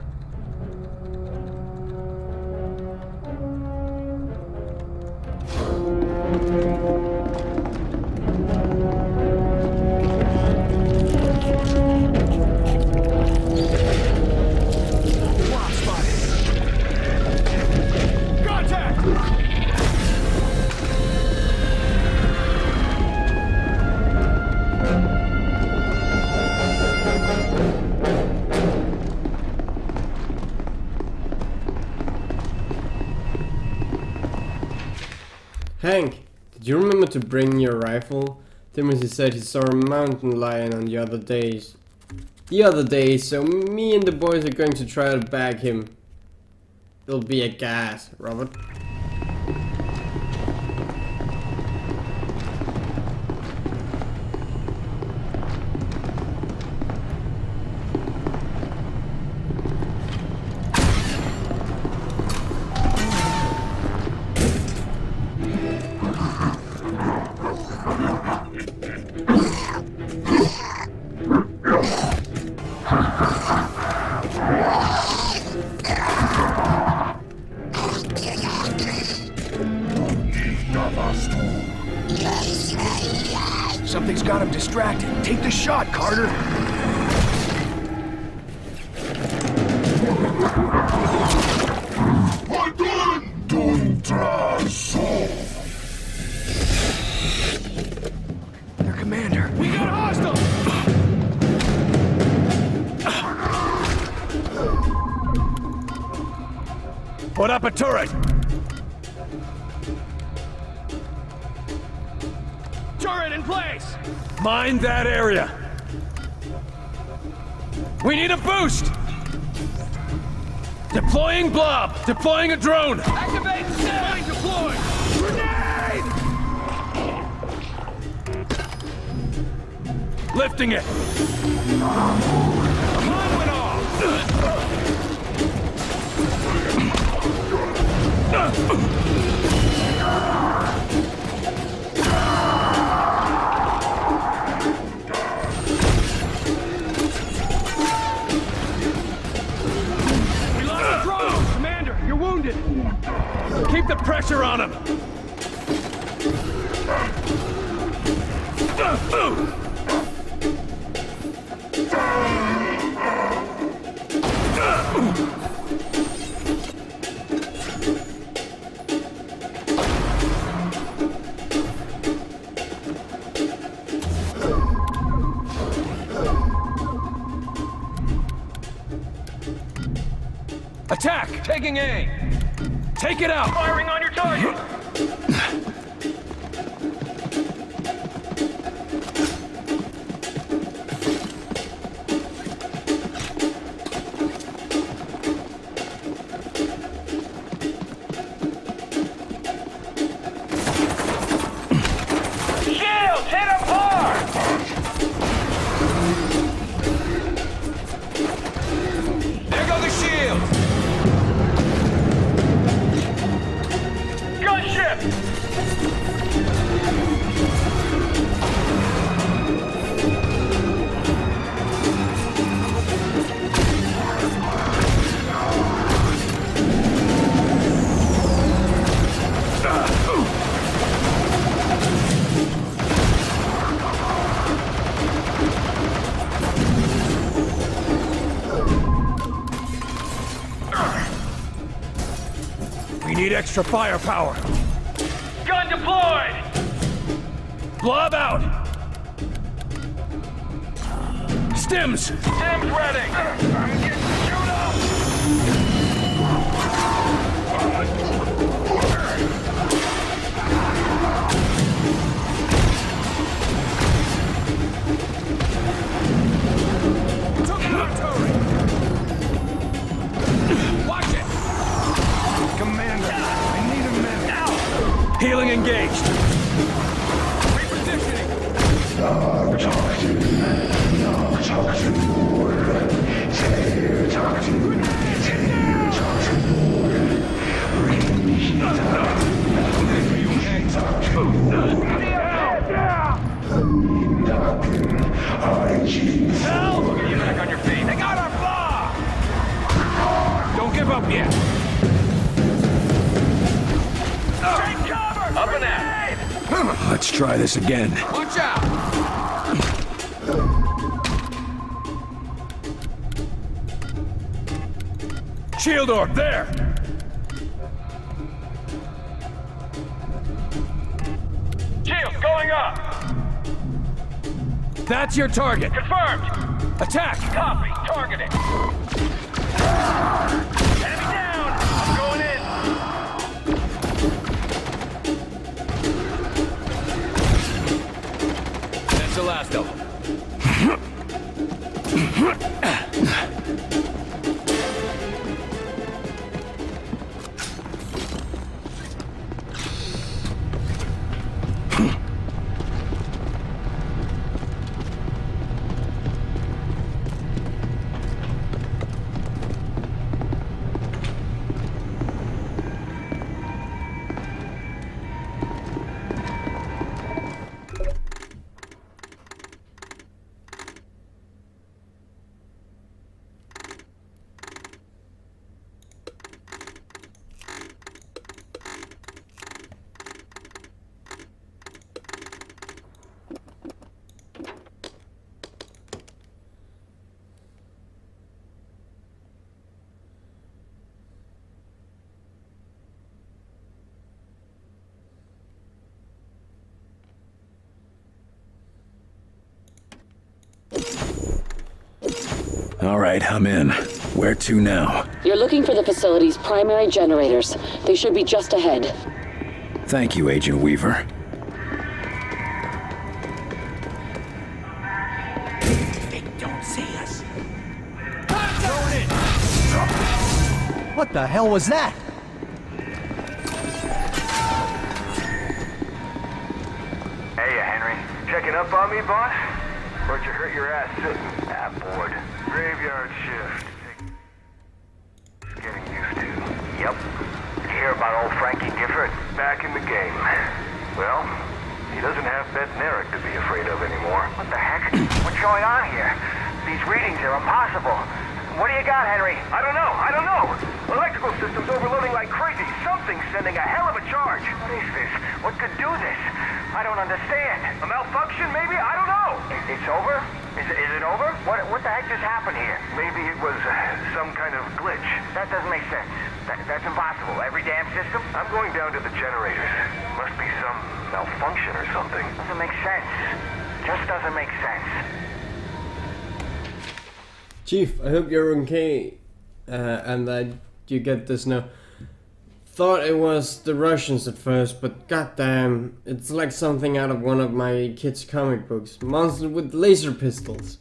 Hank, did you remember to bring your rifle? Timothy said he saw a mountain lion on the other day, so me and the boys are going to try to bag him. It'll be a gas, Robert. Something's got him distracted. Take the shot, Carter. Their commander. We got a hostile! Put up a turret! turret in place! Mind that area! We need a boost! Deploying blob! Deploying a drone! Activate mine deployed! Grenade! Lifting it! Mine went off! We lost the drone! Commander, you're wounded! Keep the pressure on him! Attack! Taking aim! Take it out! Firing on your target! Shields! Hit him hard! There go the shields! Gunship! We need extra firepower. Gun deployed! Blob out! Stims! Stims ready! Shoot up! Took out a turret! Watch it! Commander, I need a minute. Now! Healing engaged. Repositioning. Help! Get you back on your feet. They got our blob! Don't give up yet. Take cover! Up and out! Let's try this again. Watch out! Shield orb, there! Shield going up! That's your target! Confirmed! Attack! Copy! Targeting! Enemy down! I'm going in! That's the last of them. All right, I'm in. Where to now? You're looking for the facility's primary generators. They should be just ahead. Thank you, Agent Weaver. What the hell was that? Hey, Henry. Checking up on me, boss? Where'd you hurt your ass sitting? Ah, bored. Graveyard shift. Getting used to. Yep. Did you hear about old Frankie Gifford? Back in the game. Well, he doesn't have Beth and Eric to be afraid of anymore. What the heck? What's going on here? These readings are impossible. What do you got, Henry? I don't know. Electrical system's overloading like crazy. Something's sending a hell of a charge. What is this? What could do this? I don't understand. A malfunction, maybe? I don't know. It's over? Is it over? What the heck just happened here? Maybe it was some kind of glitch. That doesn't make sense. That's impossible. Every damn system? I'm going down to the generators. Must be some malfunction or something. Doesn't make sense. Just doesn't make sense. Chief, I hope you're okay, and that you get this now. Thought it was the Russians at first, but goddamn, it's like something out of one of my kids' comic books. Monsters with laser pistols.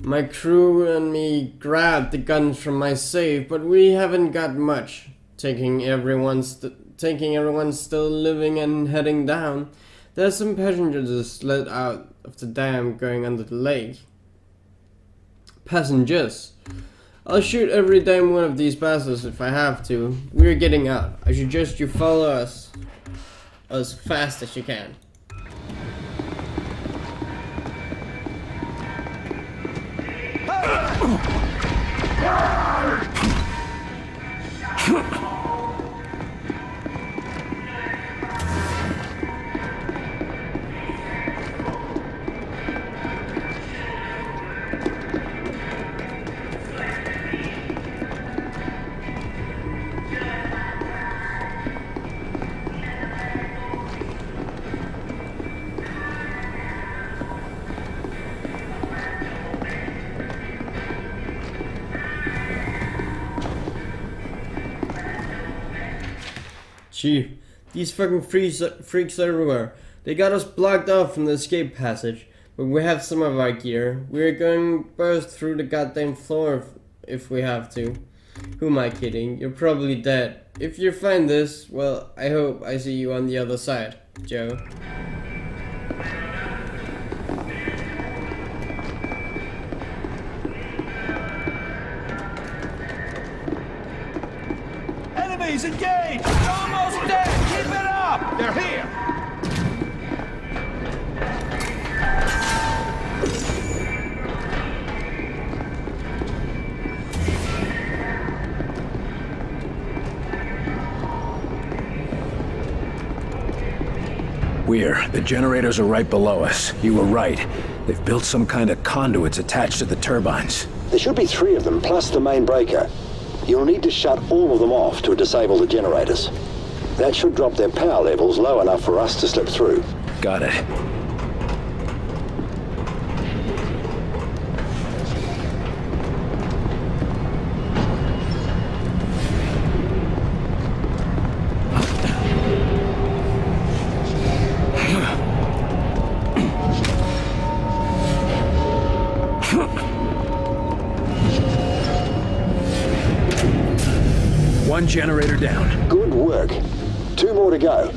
My crew and me grabbed the guns from my safe, but we haven't got much. Taking everyone still living and heading down. There's some passengers let out of the dam going under the lake. Passengers. I'll shoot every damn one of these bastards if I have to. We're getting out. I suggest you follow us as fast as you can. Chief, these fucking freaks everywhere. They got us blocked off from the escape passage, but we have some of our gear. We're going to burst through the goddamn floor if we have to. Who am I kidding? You're probably dead. If you find this, well, I hope I see you on the other side, Joe. Enemies engaged! Almost dead! Keep it up! They're here! The generators are right below us. You were right. They've built some kind of conduits attached to the turbines. There should be 3 of them, plus the main breaker. You'll need to shut all of them off to disable the generators. That should drop their power levels low enough for us to slip through. Got it. One generator down. Good work. 2 more to go.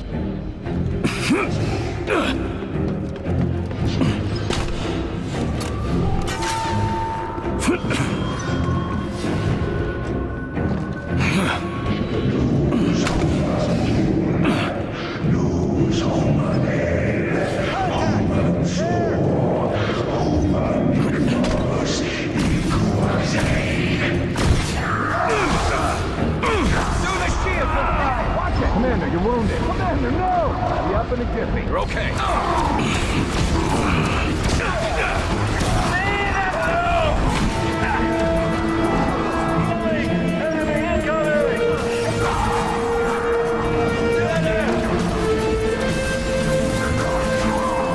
Commander, you're wounded. Commander, no! I'll be up in a jiffy. You're okay.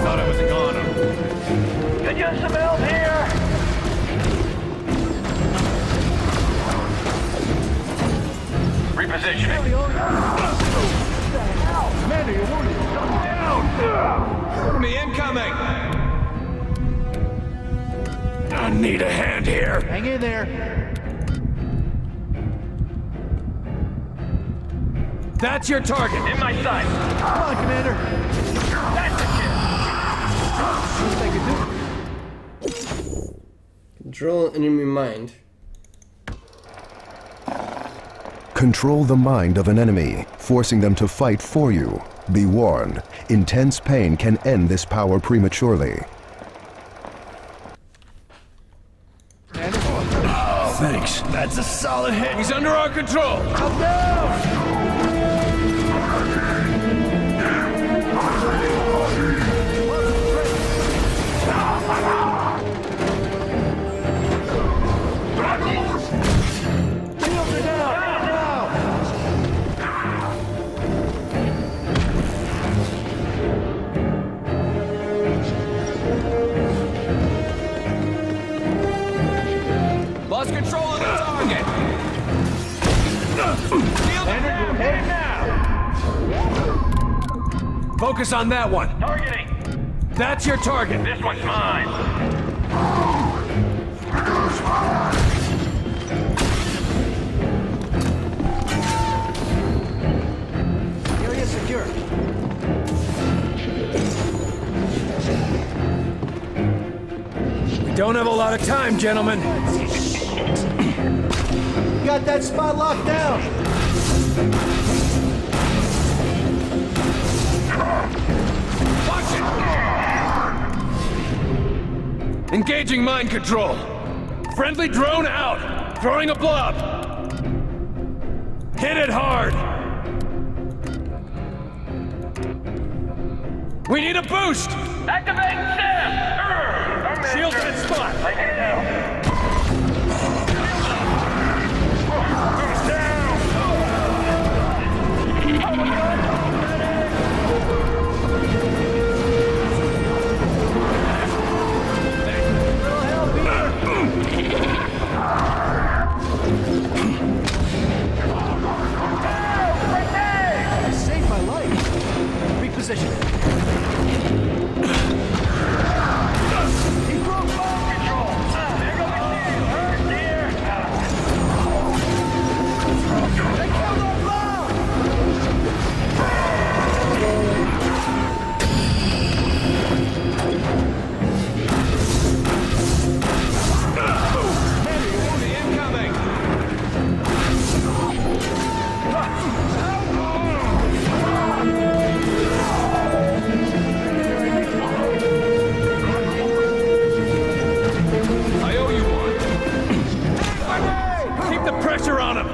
Thought I was a goner. Could use some help here. Repositioning. Commander, you're wounded. Down! Enemy incoming! I need a hand here. Hang in there. That's your target. In my sight. Come on, Commander. That's the kill. Control enemy mind. Control the mind of an enemy, forcing them to fight for you. Be warned, intense pain can end this power prematurely. Thanks. That's a solid hit. He's under our control. Up down! Lost control of the target. Focus on that one. Targeting. That's your target. This one's mine. Area secure. We don't have a lot of time, gentlemen. Got that spot locked down. Watch it! Engaging mind control. Friendly drone out. Throwing a blob. Hit it hard. We need a boost. Activate Sam. Shield in its spot. I can now. Saved my life. Reposition. He broke ball control. There goes the shield. Hurt, dear. They killed our bomb. Incoming. I owe you one. Keep the pressure on him.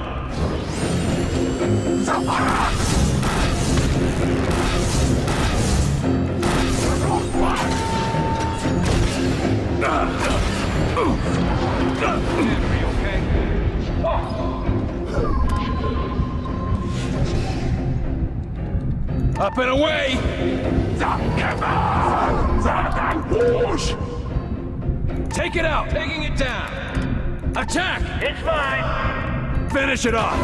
Up and away! Take it out! Taking it down! Attack! It's fine. Finish it off!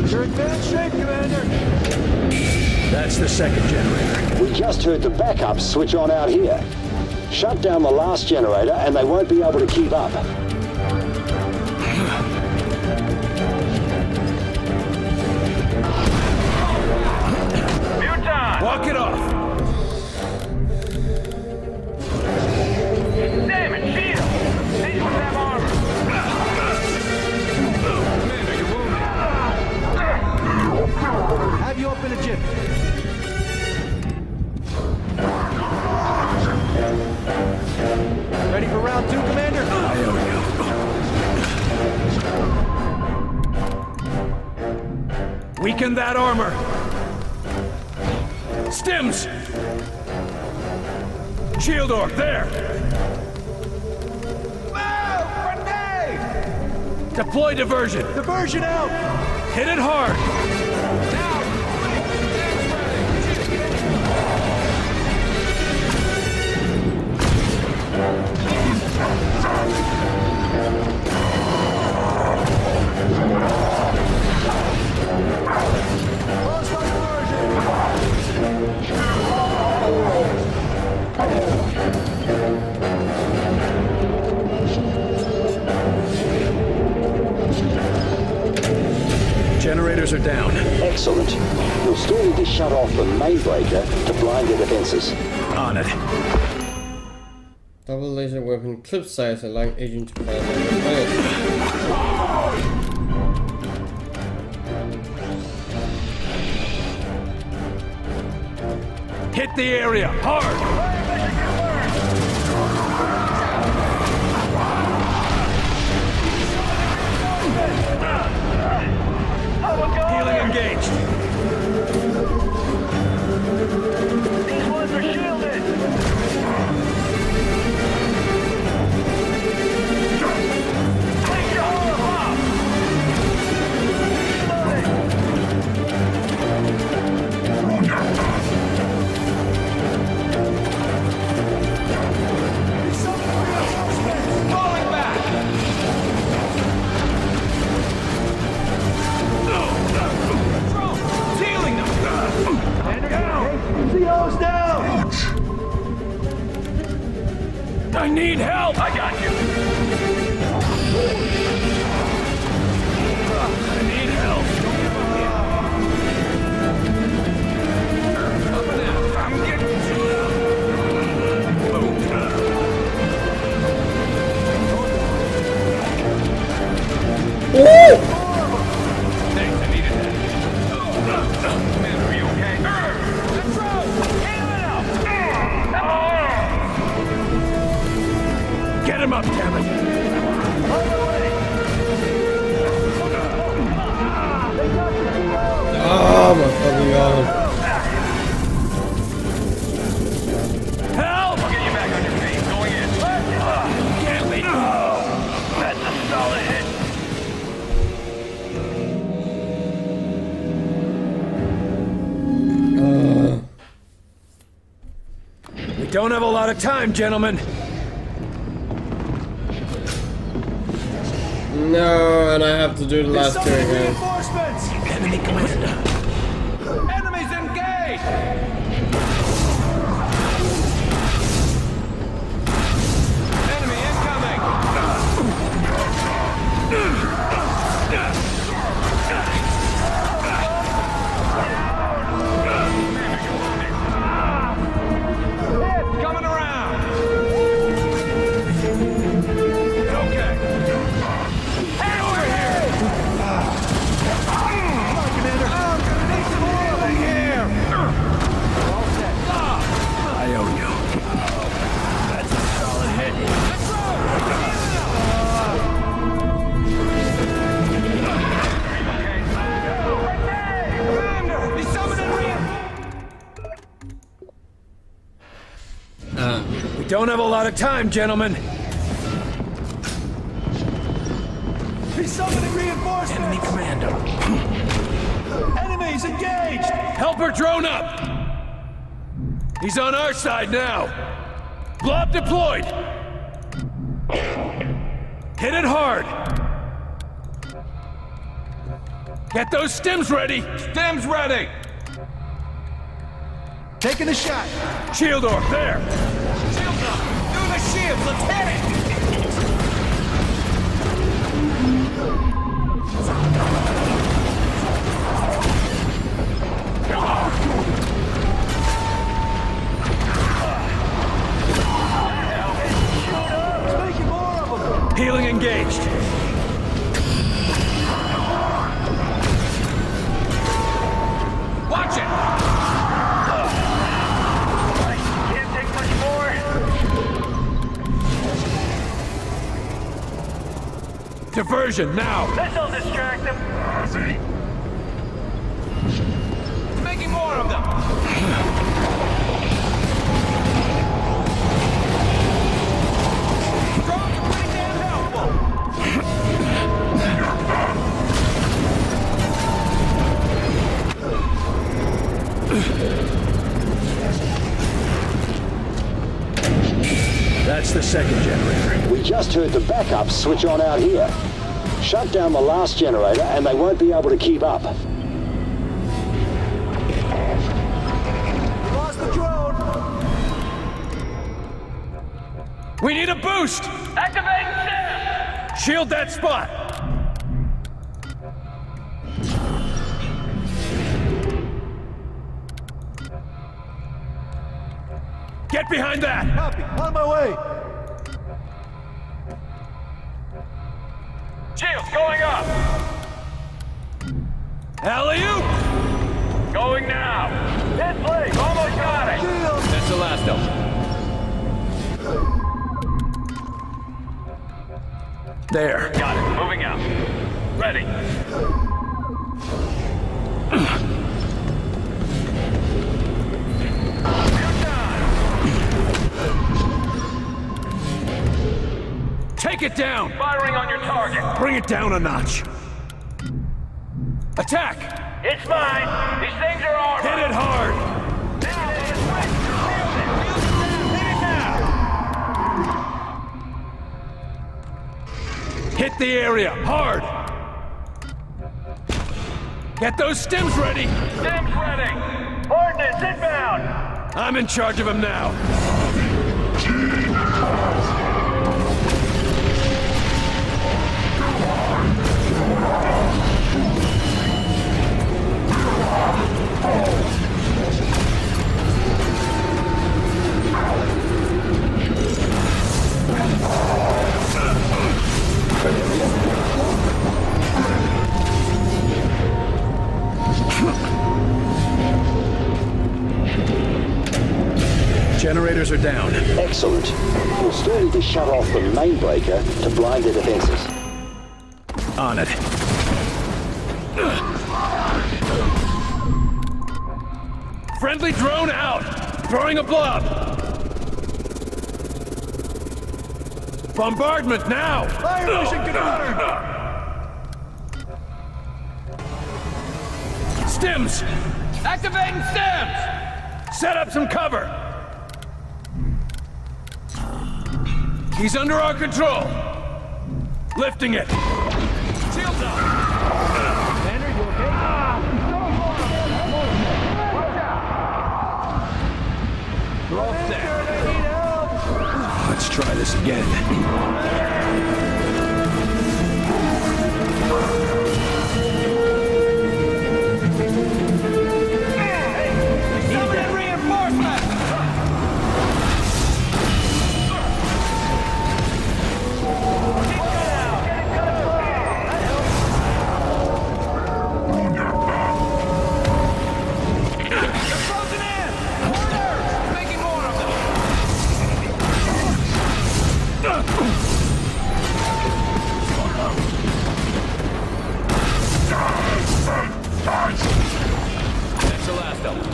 You're in bad shape, Commander. That's the second generator. We just heard the backups switch on out here. Shut down the last generator and they won't be able to keep up. Walk it off! Damn it, shield! These ones have armor. Commander, you're wounded. Have you up in a jiff. Ready for round two, Commander? I owe you. Weaken that armor! Stims! Shield orc, there! Wow! Grenade! Deploy diversion! Diversion out! Hit it hard! Generators are down. Excellent. You'll still need to shut off the main breaker to blind their defenses. On it. Double laser weapon clip size allowing agent to fire on Hit the area, hard! Healing engaged. These ones are shielded. Take your arm off. Falling back! Healing them! CO's down! I need help! I got you! I need help! I'm getting Thanks, I needed that. Man, are you okay? Let's roll! Get him up, damn it! Oh my fucking god. Help! I'll get you back on your feet. Going in. Can't leave. That's a solid hit. We don't have a lot of time, gentlemen. No, and I have to do the last two again. Reinforcements! Enemy commander. Enemies engaged! Enemy incoming! Coming around! Okay. Hey, over here! Come on, Commander. I'm gonna need some more over here. All set. I owe you. That's a solid hit. Let's Commander, he's summoning We don't have a lot of time, gentlemen. He's summoning reinforcements. Enemy commander. Enemies engaged. Helper drone up! He's on our side now! Blob deployed! Hit it hard! Get those stims ready! Stims ready! Taking a shot. Shield orb, there! Shields up. Through the shields. Let's hit it. Let's make more of them. Healing engaged! Watch it! Can't take much more. Diversion, now! This'll distract them. Making more of them! Drones are pretty damn helpful! second generator? We just heard the backup switch on out here. Shut down the last generator and they won't be able to keep up. Lost the drone! We need a boost! Activate STEM! Shield that spot! Get behind that! Copy, on my way! Shields going up! Alley-oop! Going now! This place! Almost got it! Shields! That's the last of them. There. Got it. Moving out. Ready. Take it down! Firing on your target. Bring it down a notch. Attack! It's mine! These things are armored! Hit it hard! Hit the area, hard! Get those stems ready! Stems ready! Ordnance inbound! I'm in charge of them now. Generators are down. Excellent. We'll still need to shut off the main breaker to blind their defenses. On it. Friendly drone out! Throwing a blob! Bombardment now! Fire mission confirmed! Stems! Activating stems! Set up some cover! He's under our control! Lifting it! Shields up! Commander, you okay? We're all set. Let's try this again. That's the last of them.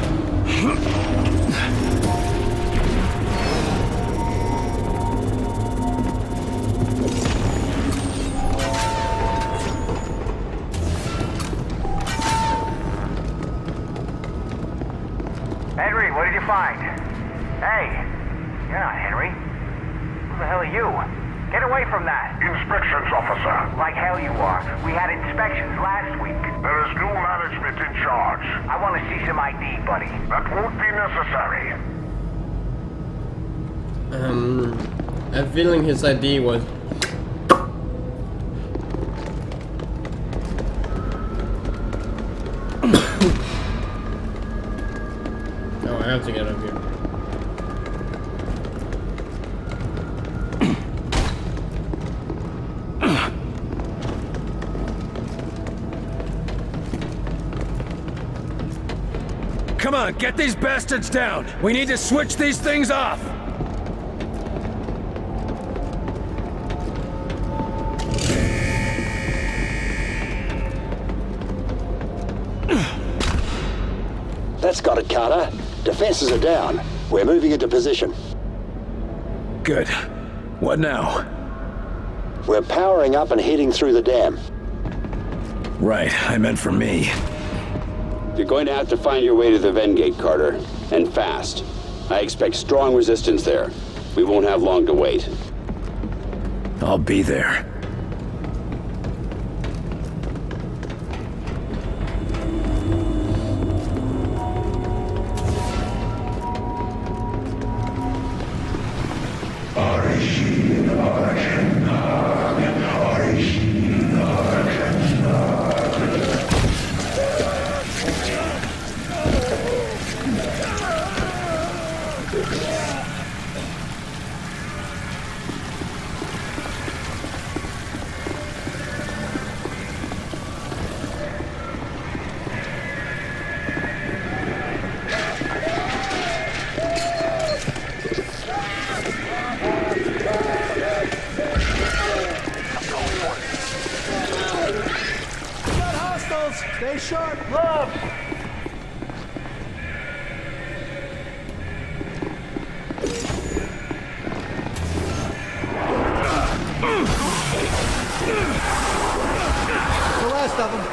Henry, what did you find? Hey, you're not Henry. Who the hell are you? Get away from that! Inspections, officer. Like hell you are. We had inspections last week. There is new management in charge. I want to see some ID, buddy. That won't be necessary. I have a feeling his ID was... Oh, I have to get up here. Come on, get these bastards down! We need to switch these things off! That's got it, Carter. Defenses are down. We're moving into position. Good. What now? We're powering up and heading through the dam. Right, I meant for me. You're going to have to find your way to the Vengate, Carter. And fast. I expect strong resistance there. We won't have long to wait. I'll be there. Stay sharp, love! The last of them.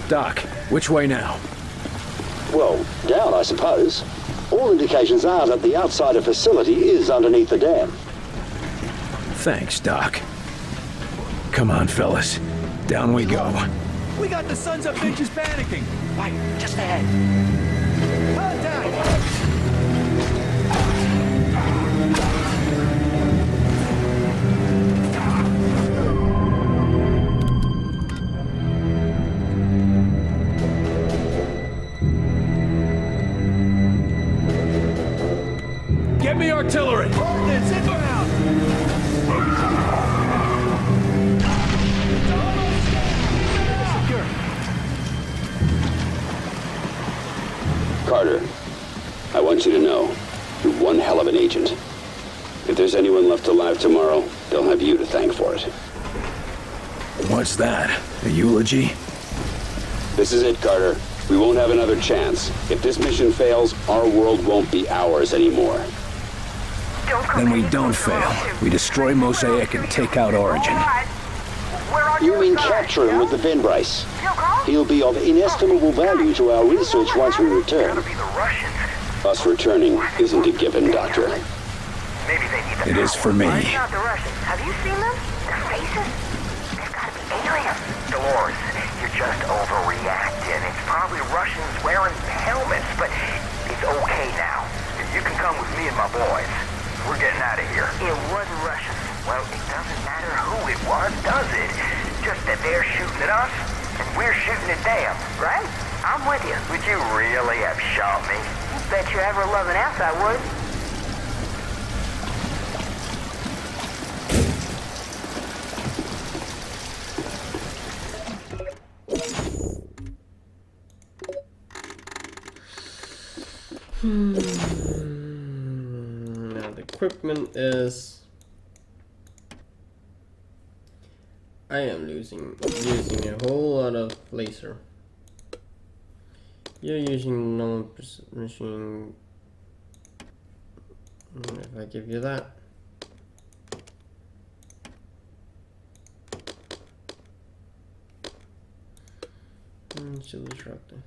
Doc, which way now? Well, down, I suppose. All indications are that the outsider facility is underneath the dam. Thanks, Doc. Come on, fellas. Down we go. We got the sons of bitches panicking. Right, just ahead. Contact! Get me artillery! Ordnance inbound! Secure. Carter, I want you to know, you're one hell of an agent. If there's anyone left alive tomorrow, they'll have you to thank for it. What's that? A eulogy? This is it, Carter. We won't have another chance. If this mission fails, our world won't be ours anymore. Then we don't fail. We destroy Mosaic and take out Origin. You mean capture him with the Ven brace? He'll be of inestimable value to our research once we return. Us returning isn't a given, Doctor. It is for me. Not the Russians. Have you seen them? Their faces? They've got to be aliens. Dolores, you're just overreacting. It's probably Russians wearing helmets, but it's okay now. You can come with me and my boys. We're getting out of here. It wasn't Russians. Well, it doesn't matter who it was, does it? Just that they're shooting at us, and we're shooting at them, right? I'm with you. Would you really have shot me? You bet your ever-loving ass I would. Now the equipment is... I am using a whole lot of laser. You're using normal machine. If I give you that. Still disrupting.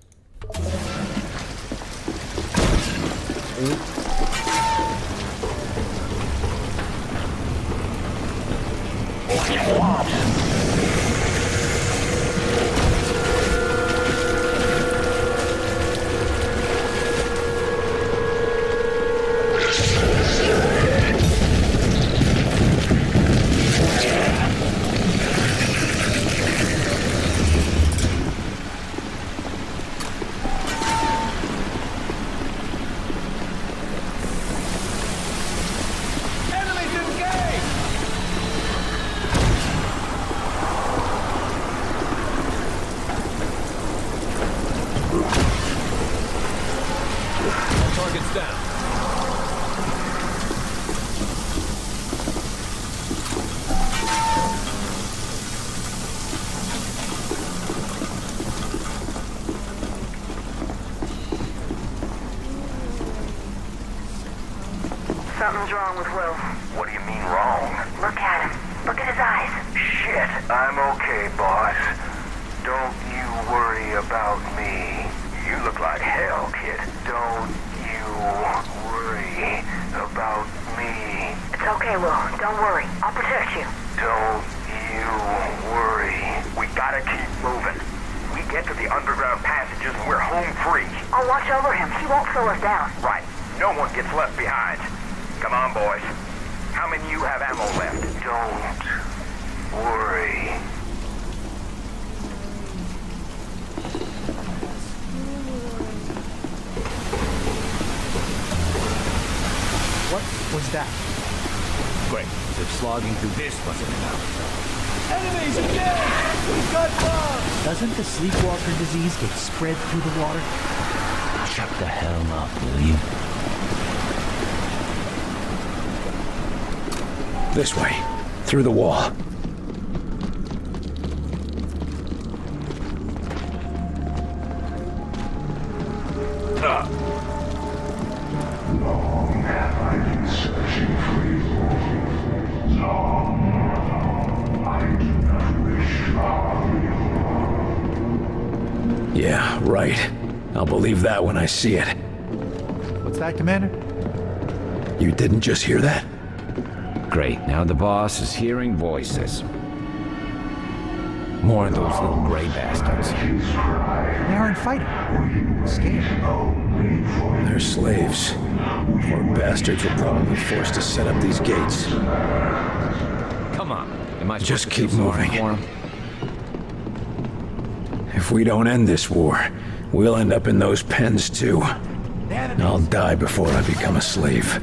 Target's down. Something's wrong with Will. What do you mean wrong? Look at him. Look at his eyes. Shit. I'm okay, boss. Don't you worry about me. You look like hell, kid. Don't you worry about me. It's okay, Will. Don't worry. I'll protect you. Don't you worry. We gotta keep moving. We get to the underground passages and we're home free. I'll watch over him. He won't slow us down. Right. No one gets left behind. Come on, boys. How many of you have ammo left? Don't worry. What was that? Great. If slogging through this wasn't enough. Enemies again! We've got bombs! Doesn't the sleepwalker disease get spread through the water? Shut the hell up, will you? This way. Through the wall. Long have I been searching for you. Long. I do not wish to harm you. Yeah, right. I'll believe that when I see it. What's that, Commander? You didn't just hear that? Great, now the boss is hearing voices. More of those little gray bastards. They aren't fighting. Scared. They're slaves. Poor bastards were probably forced to set up these gates. Come on. Am I Just supposed to keep feel sorry moving. for 'em? If we don't end this war, we'll end up in those pens too. I'll die before I become a slave.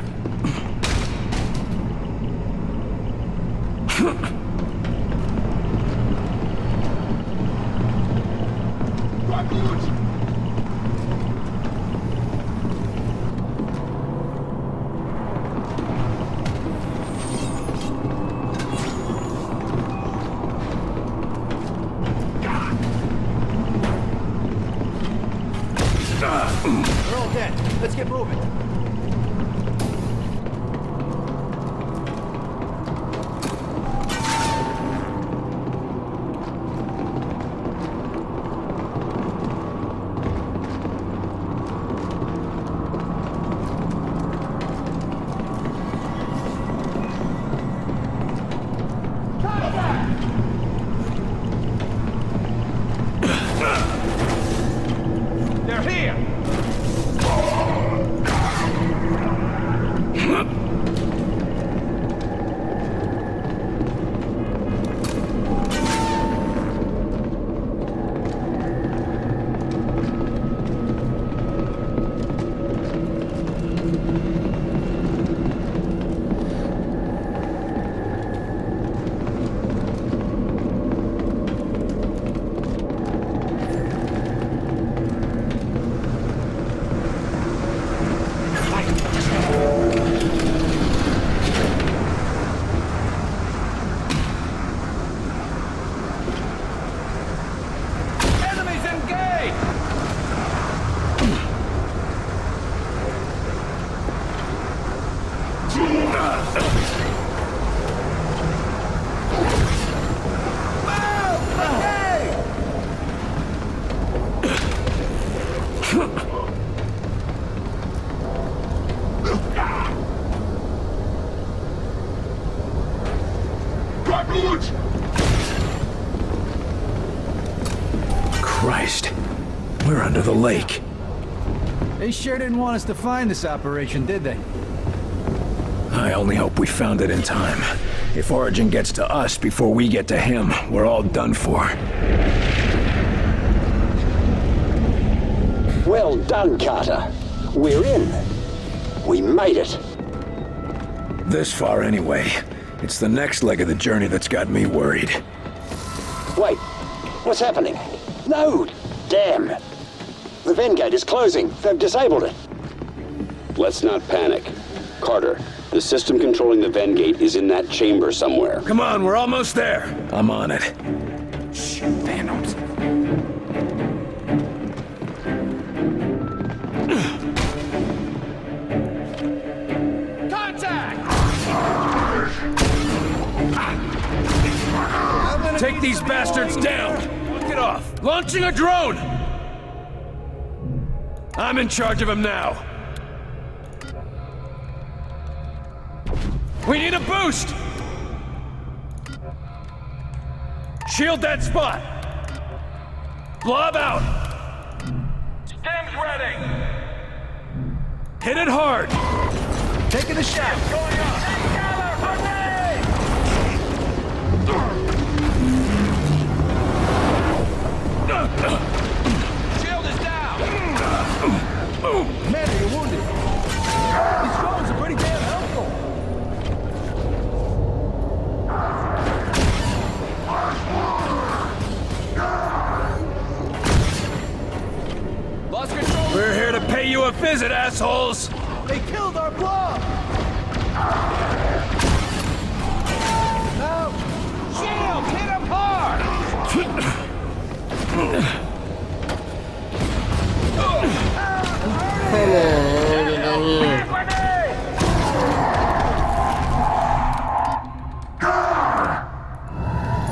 They're all dead. Let's get moving. They're here! Enemies engaged! Christ. We're under the lake. They sure didn't want us to find this operation, did they? I only hope we found it in time. If Origin gets to us before we get to him, we're all done for. Well done, Carter. We're in. We made it. This far anyway. It's the next leg of the journey that's got me worried. Wait, what's happening? No! Damn! The Ven gate is closing. They've disabled it. Let's not panic. Carter, the system controlling the Ven gate is in that chamber somewhere. Come on, we're almost there. I'm on it. Shit, Phantoms. Contact! Take these bastards down! Get off! Launching a drone! I'm in charge of him now. We need a boost! Shield that spot! Blob out! Stems ready! Hit it hard! Taking a shot! Going up! Shield is down! Commander, you're wounded. These drones are pretty damn helpful. Lost control! We're here to pay you a visit, assholes! They killed our blob! No! Shield! Hit him hard! Come on, get down here.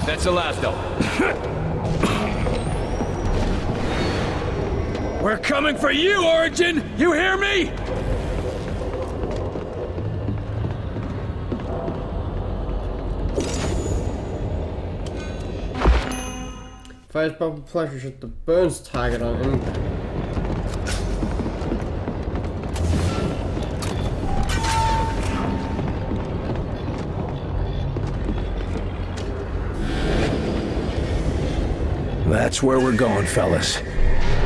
That's the last of them. We're coming for you, Origin! You hear me? Fires bubble pleasure shoot the burns target on impact. That's where we're going, fellas.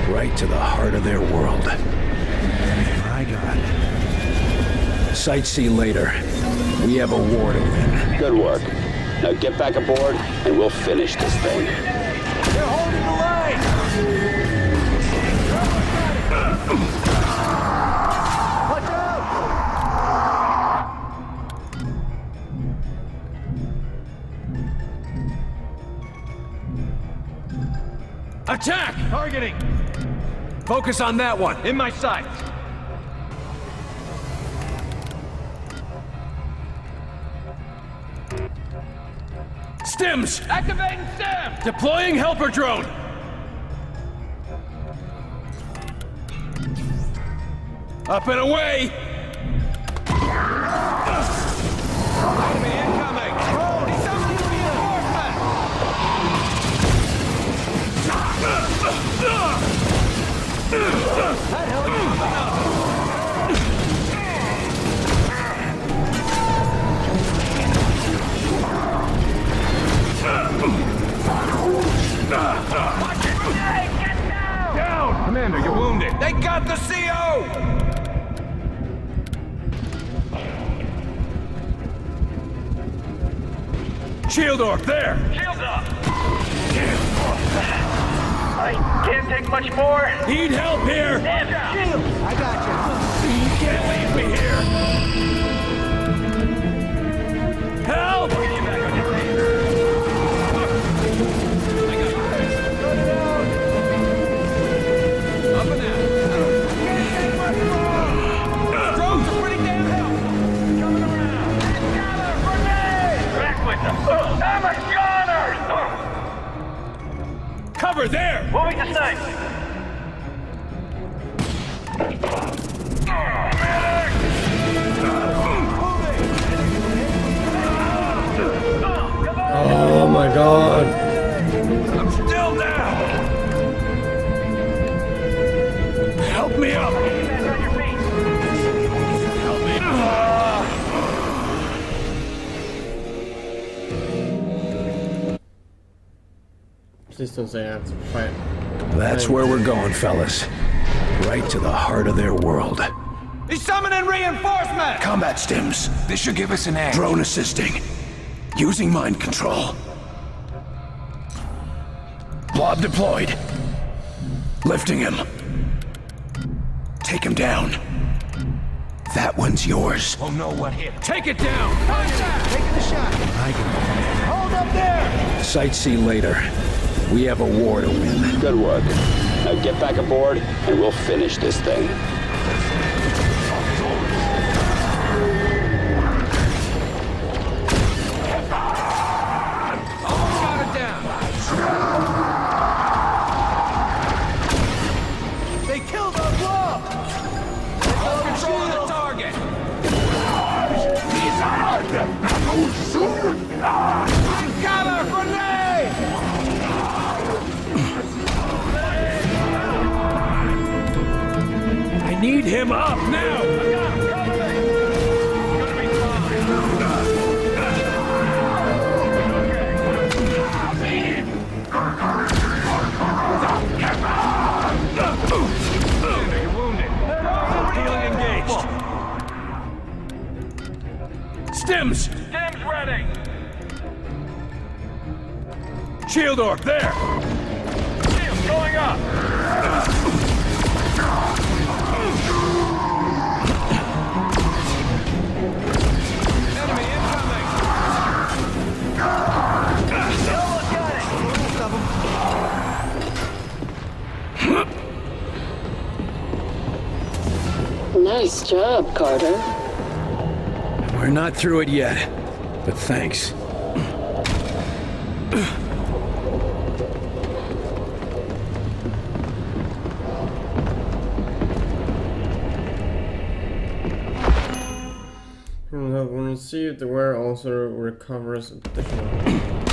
Right to the heart of their world. My God. Sightsee later. We have a war to win. Good work. Now get back aboard, and we'll finish this thing. They're holding the line! Watch out! Attack! Targeting! Focus on that one. In my sights! Stems! Activating stems! Deploying helper drone! Up and away! Enemy incoming! Oh, he's summoning reinforcement! That helicopter! Down! Commander, you're wounded! They got the CO! Shield orb, there! Shields up! I can't take much more! Need help here! Shield! I got You can't leave me here! Help! Get you back on your feet! Up and out! Drones are pretty damn helpful! Coming around! Gather! Grenade! Back with them! Amazonas! Cover there! Moving to safe! Oh my god. I'm still down! Help me up! Back on your feet! Help me! Please don't say I have to fight. That's where we're going, fellas. Right to the heart of their world. He's summoning reinforcement! Combat stims. This should give us an edge. Drone assisting. Using mind control. Blob deployed. Lifting him. Take him down. That one's yours. Oh no, what hit? Take it down! Taking the shot! Hold up there! Sightsee later. We have a war to win. Good work. Now get back aboard, and we'll finish this thing. Almost got it down! They killed our club! Hold control of the target! Cover! Grenade! I need him up now! You're wounded. Healing engaged. Stims! Stims ready! Shield orc, there! Shield going up! Enemy incoming! Someone got it! Most of them. Nice job, Carter. We're not through it yet, but thanks. When received, the wearer also recovers additional.